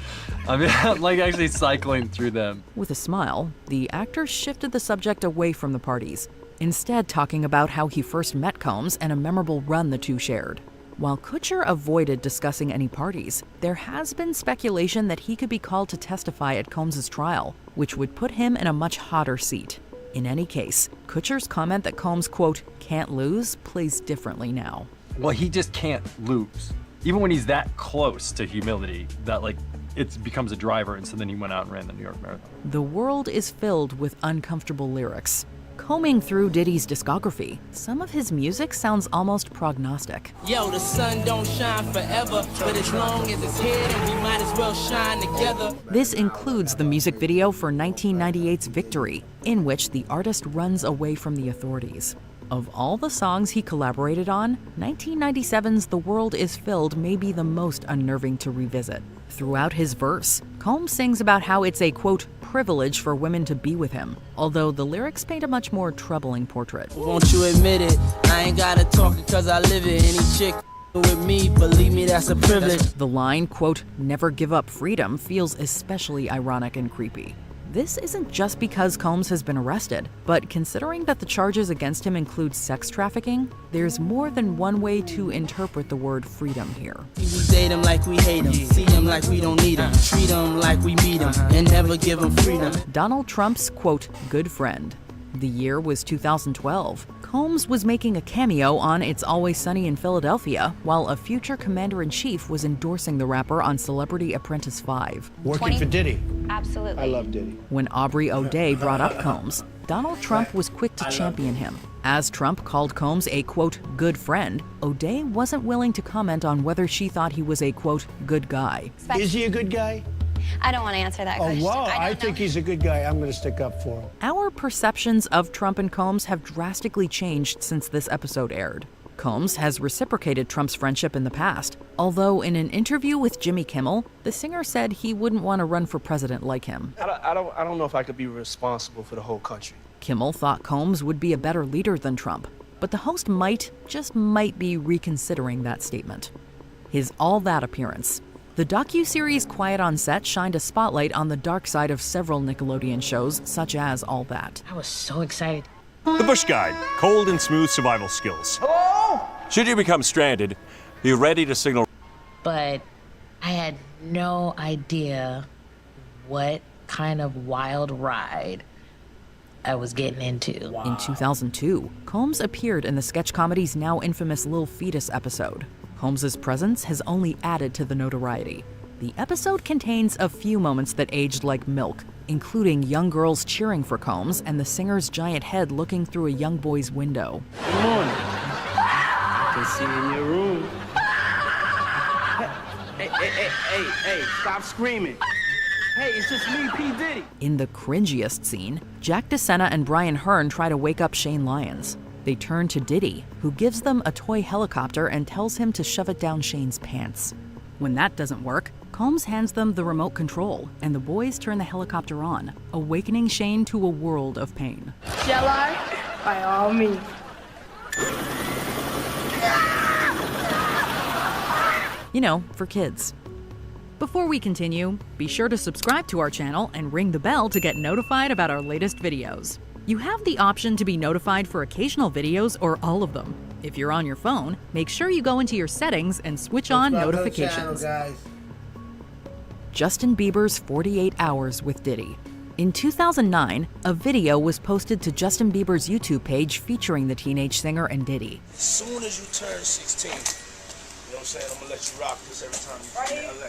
I mean, I'm like actually cycling through them. With a smile, the actor shifted the subject away from the parties, instead talking about how he first met Combs and a memorable run the two shared. While Kutcher avoided discussing any parties, there has been speculation that he could be called to testify at Combs' trial, which would put him in a much hotter seat. In any case, Kutcher's comment that Combs, quote, can't lose plays differently now. Well, he just can't lose. Even when he's that close to humility, that like it becomes a driver, and so then he went out and ran the New York Marathon. The world is filled with uncomfortable lyrics. Combing through Diddy's discography, some of his music sounds almost prognostic. Yo, the sun don't shine forever, but as long as it's here, then we might as well shine together. This includes the music video for 1998's Victory, in which the artist runs away from the authorities. Of all the songs he collaborated on, 1997's The World Is Filled may be the most unnerving to revisit. Throughout his verse, Combs sings about how it's a, quote, privilege for women to be with him, although the lyrics paint a much more troubling portrait. Won't you admit it? I ain't gotta talk it cause I live it. Any chick with me, believe me, that's a privilege. The line, quote, never give up freedom feels especially ironic and creepy. This isn't just because Combs has been arrested, but considering that the charges against him include sex trafficking, there's more than one way to interpret the word freedom here. We date them like we hate them, see them like we don't need them, treat them like we meet them, and never give them freedom. Donald Trump's, quote, good friend. The year was 2012. Combs was making a cameo on It's Always Sunny in Philadelphia, while a future commander-in-chief was endorsing the rapper on Celebrity Apprentice 5. Working for Diddy. Absolutely. I love Diddy. When Aubrey O'Day brought up Combs, Donald Trump was quick to champion him. As Trump called Combs a, quote, good friend, O'Day wasn't willing to comment on whether she thought he was a, quote, good guy. Is he a good guy? I don't want to answer that question. Oh, wow, I think he's a good guy. I'm going to stick up for him. Our perceptions of Trump and Combs have drastically changed since this episode aired. Combs has reciprocated Trump's friendship in the past, although in an interview with Jimmy Kimmel, the singer said he wouldn't want to run for president like him. I don't know if I could be responsible for the whole country. Kimmel thought Combs would be a better leader than Trump, but the host just might be reconsidering that statement. His All That appearance. The docuseries Quiet on Set shined a spotlight on the dark side of several Nickelodeon shows, such as All That. I was so excited. The Bush Guide, cold and smooth survival skills. Hello? Should you become stranded, be ready to signal. But I had no idea what kind of wild ride I was getting into. Wow. In 2002, Combs appeared in the sketch comedy's now infamous Lil Fetus episode. Combs' presence has only added to the notoriety. The episode contains a few moments that aged like milk, including young girls cheering for Combs and the singer's giant head looking through a young boy's window. Good morning. I can see you in your room. Hey, stop screaming. Hey, it's just me, P. Diddy. In the cringiest scene, Jack DeSena and Brian Hearn try to wake up Shane Lyons. They turn to Diddy, who gives them a toy helicopter and tells him to shove it down Shane's pants. When that doesn't work, Combs hands them the remote control, and the boys turn the helicopter on, awakening Shane to a world of pain. Shall I? By all means. You know, for kids. Before we continue, be sure to subscribe to our channel and ring the bell to get notified about our latest videos. You have the option to be notified for occasional videos or all of them. If you're on your phone, make sure you go into your settings and switch on notifications. Justin Bieber's 48 Hours with Diddy. In 2009, a video was posted to Justin Bieber's YouTube page featuring the teenage singer and Diddy. As soon as you turn 16, you know what I'm saying? I'm gonna let you rock this every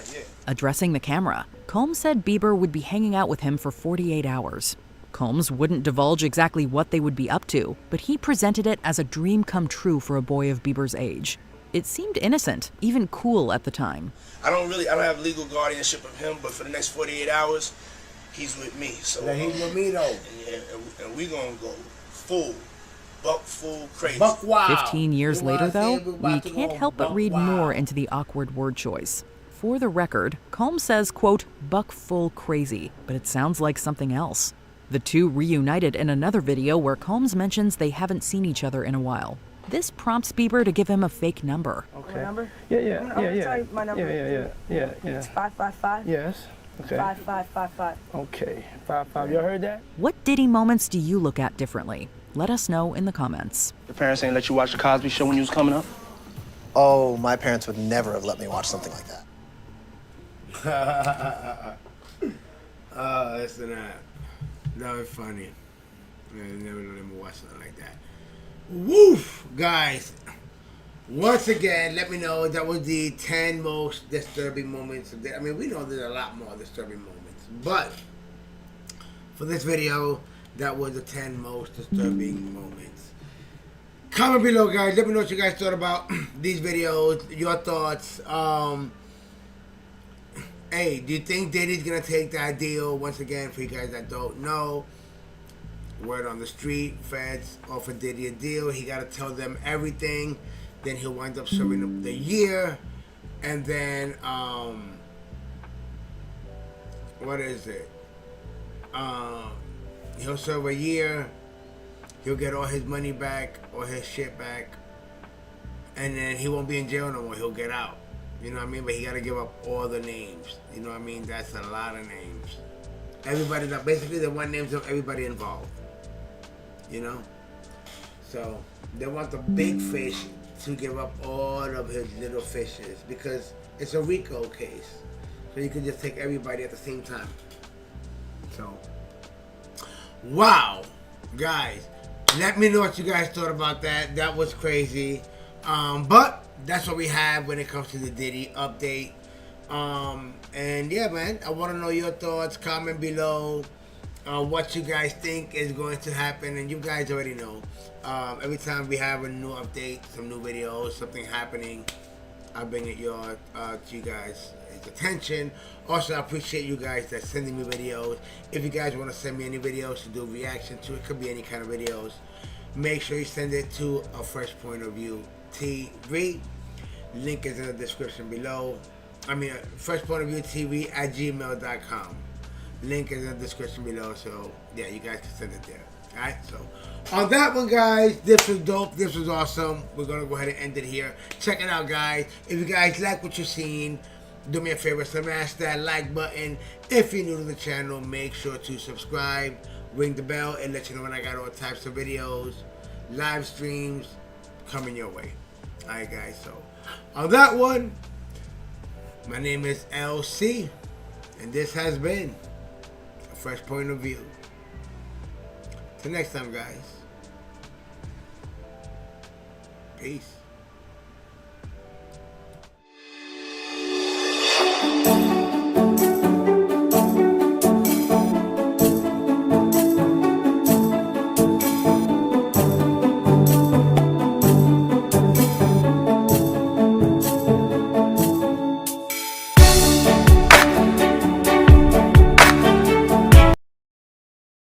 time you Addressing the camera, Combs said Bieber would be hanging out with him for 48 hours. Combs wouldn't divulge exactly what they would be up to, but he presented it as a dream come true for a boy of Bieber's age. It seemed innocent, even cool at the time. I don't have legal guardianship of him, but for the next 48 hours, he's with me. So yeah, he's with me though. And we gonna go full crazy. Buck wild. 15 years later, though, we can't help but read more into the awkward word choice. For the record, Combs says, quote, buck full crazy, but it sounds like something else. The two reunited in another video where Combs mentions they haven't seen each other in a while. This prompts Bieber to give him a fake number. Okay. My number? Yeah. I'm gonna tell you my number. Yeah. It's 555. Yes. Okay. 5555. Okay. 55. You heard that? What Diddy moments do you look at differently? Let us know in the comments. Your parents ain't let you watch the Cosby Show when you was coming up? Oh, my parents would never have let me watch something like that. Listen to that. That was funny. Yeah, never let me watch something like that. Woof! Guys, once again, let me know. That was the 10 most disturbing moments of the... I mean, we know there's a lot more disturbing moments. But for this video, that was the 10 most disturbing moments. Comment below, guys. Let me know what you guys thought about these videos. Your thoughts. Hey, do you think Diddy's gonna take that deal? Once again, for you guys that don't know, word on the street, feds offered Diddy a deal. He gotta tell them everything. Then he'll wind up serving the year, and then what is it? He'll serve a year. He'll get all his money back, all his shit back, and then he won't be in jail no more. He'll get out. You know what I mean? But he got to give up all the names. You know what I mean? That's a lot of names. Everybody, basically they want names of everybody involved. You know? So they want the big fish to give up all of his little fishes because it's a RICO case. So you can just take everybody at the same time. So, wow. Guys, let me know what you guys thought about that. That was crazy. But that's what we have when it comes to the Diddy update. And yeah, man, I want to know your thoughts. Comment below what you guys think is going to happen. And you guys already know. Every time we have a new update, some new videos, something happening, I bring it to you guys' attention. Also, I appreciate you guys that sending me videos. If you guys want to send me any videos to do reaction to, it could be any kind of videos. Make sure you send it to A Fresh Point of View TV. Link is in the description below. I mean, freshpointofviewtv@gmail.com. Link is in the description below. So yeah, you guys can send it there. Alright, so on that one, guys, this was dope. This was awesome. We're gonna go ahead and end it here. Check it out, guys. If you guys like what you're seeing, do me a favor, smash that like button. If you're new to the channel, make sure to subscribe, ring the bell, and let you know when I got all types of videos, live streams coming your way. Alright, guys, so on that one, my name is LC, and this has been A Fresh Point of View. Till next time, guys. Peace.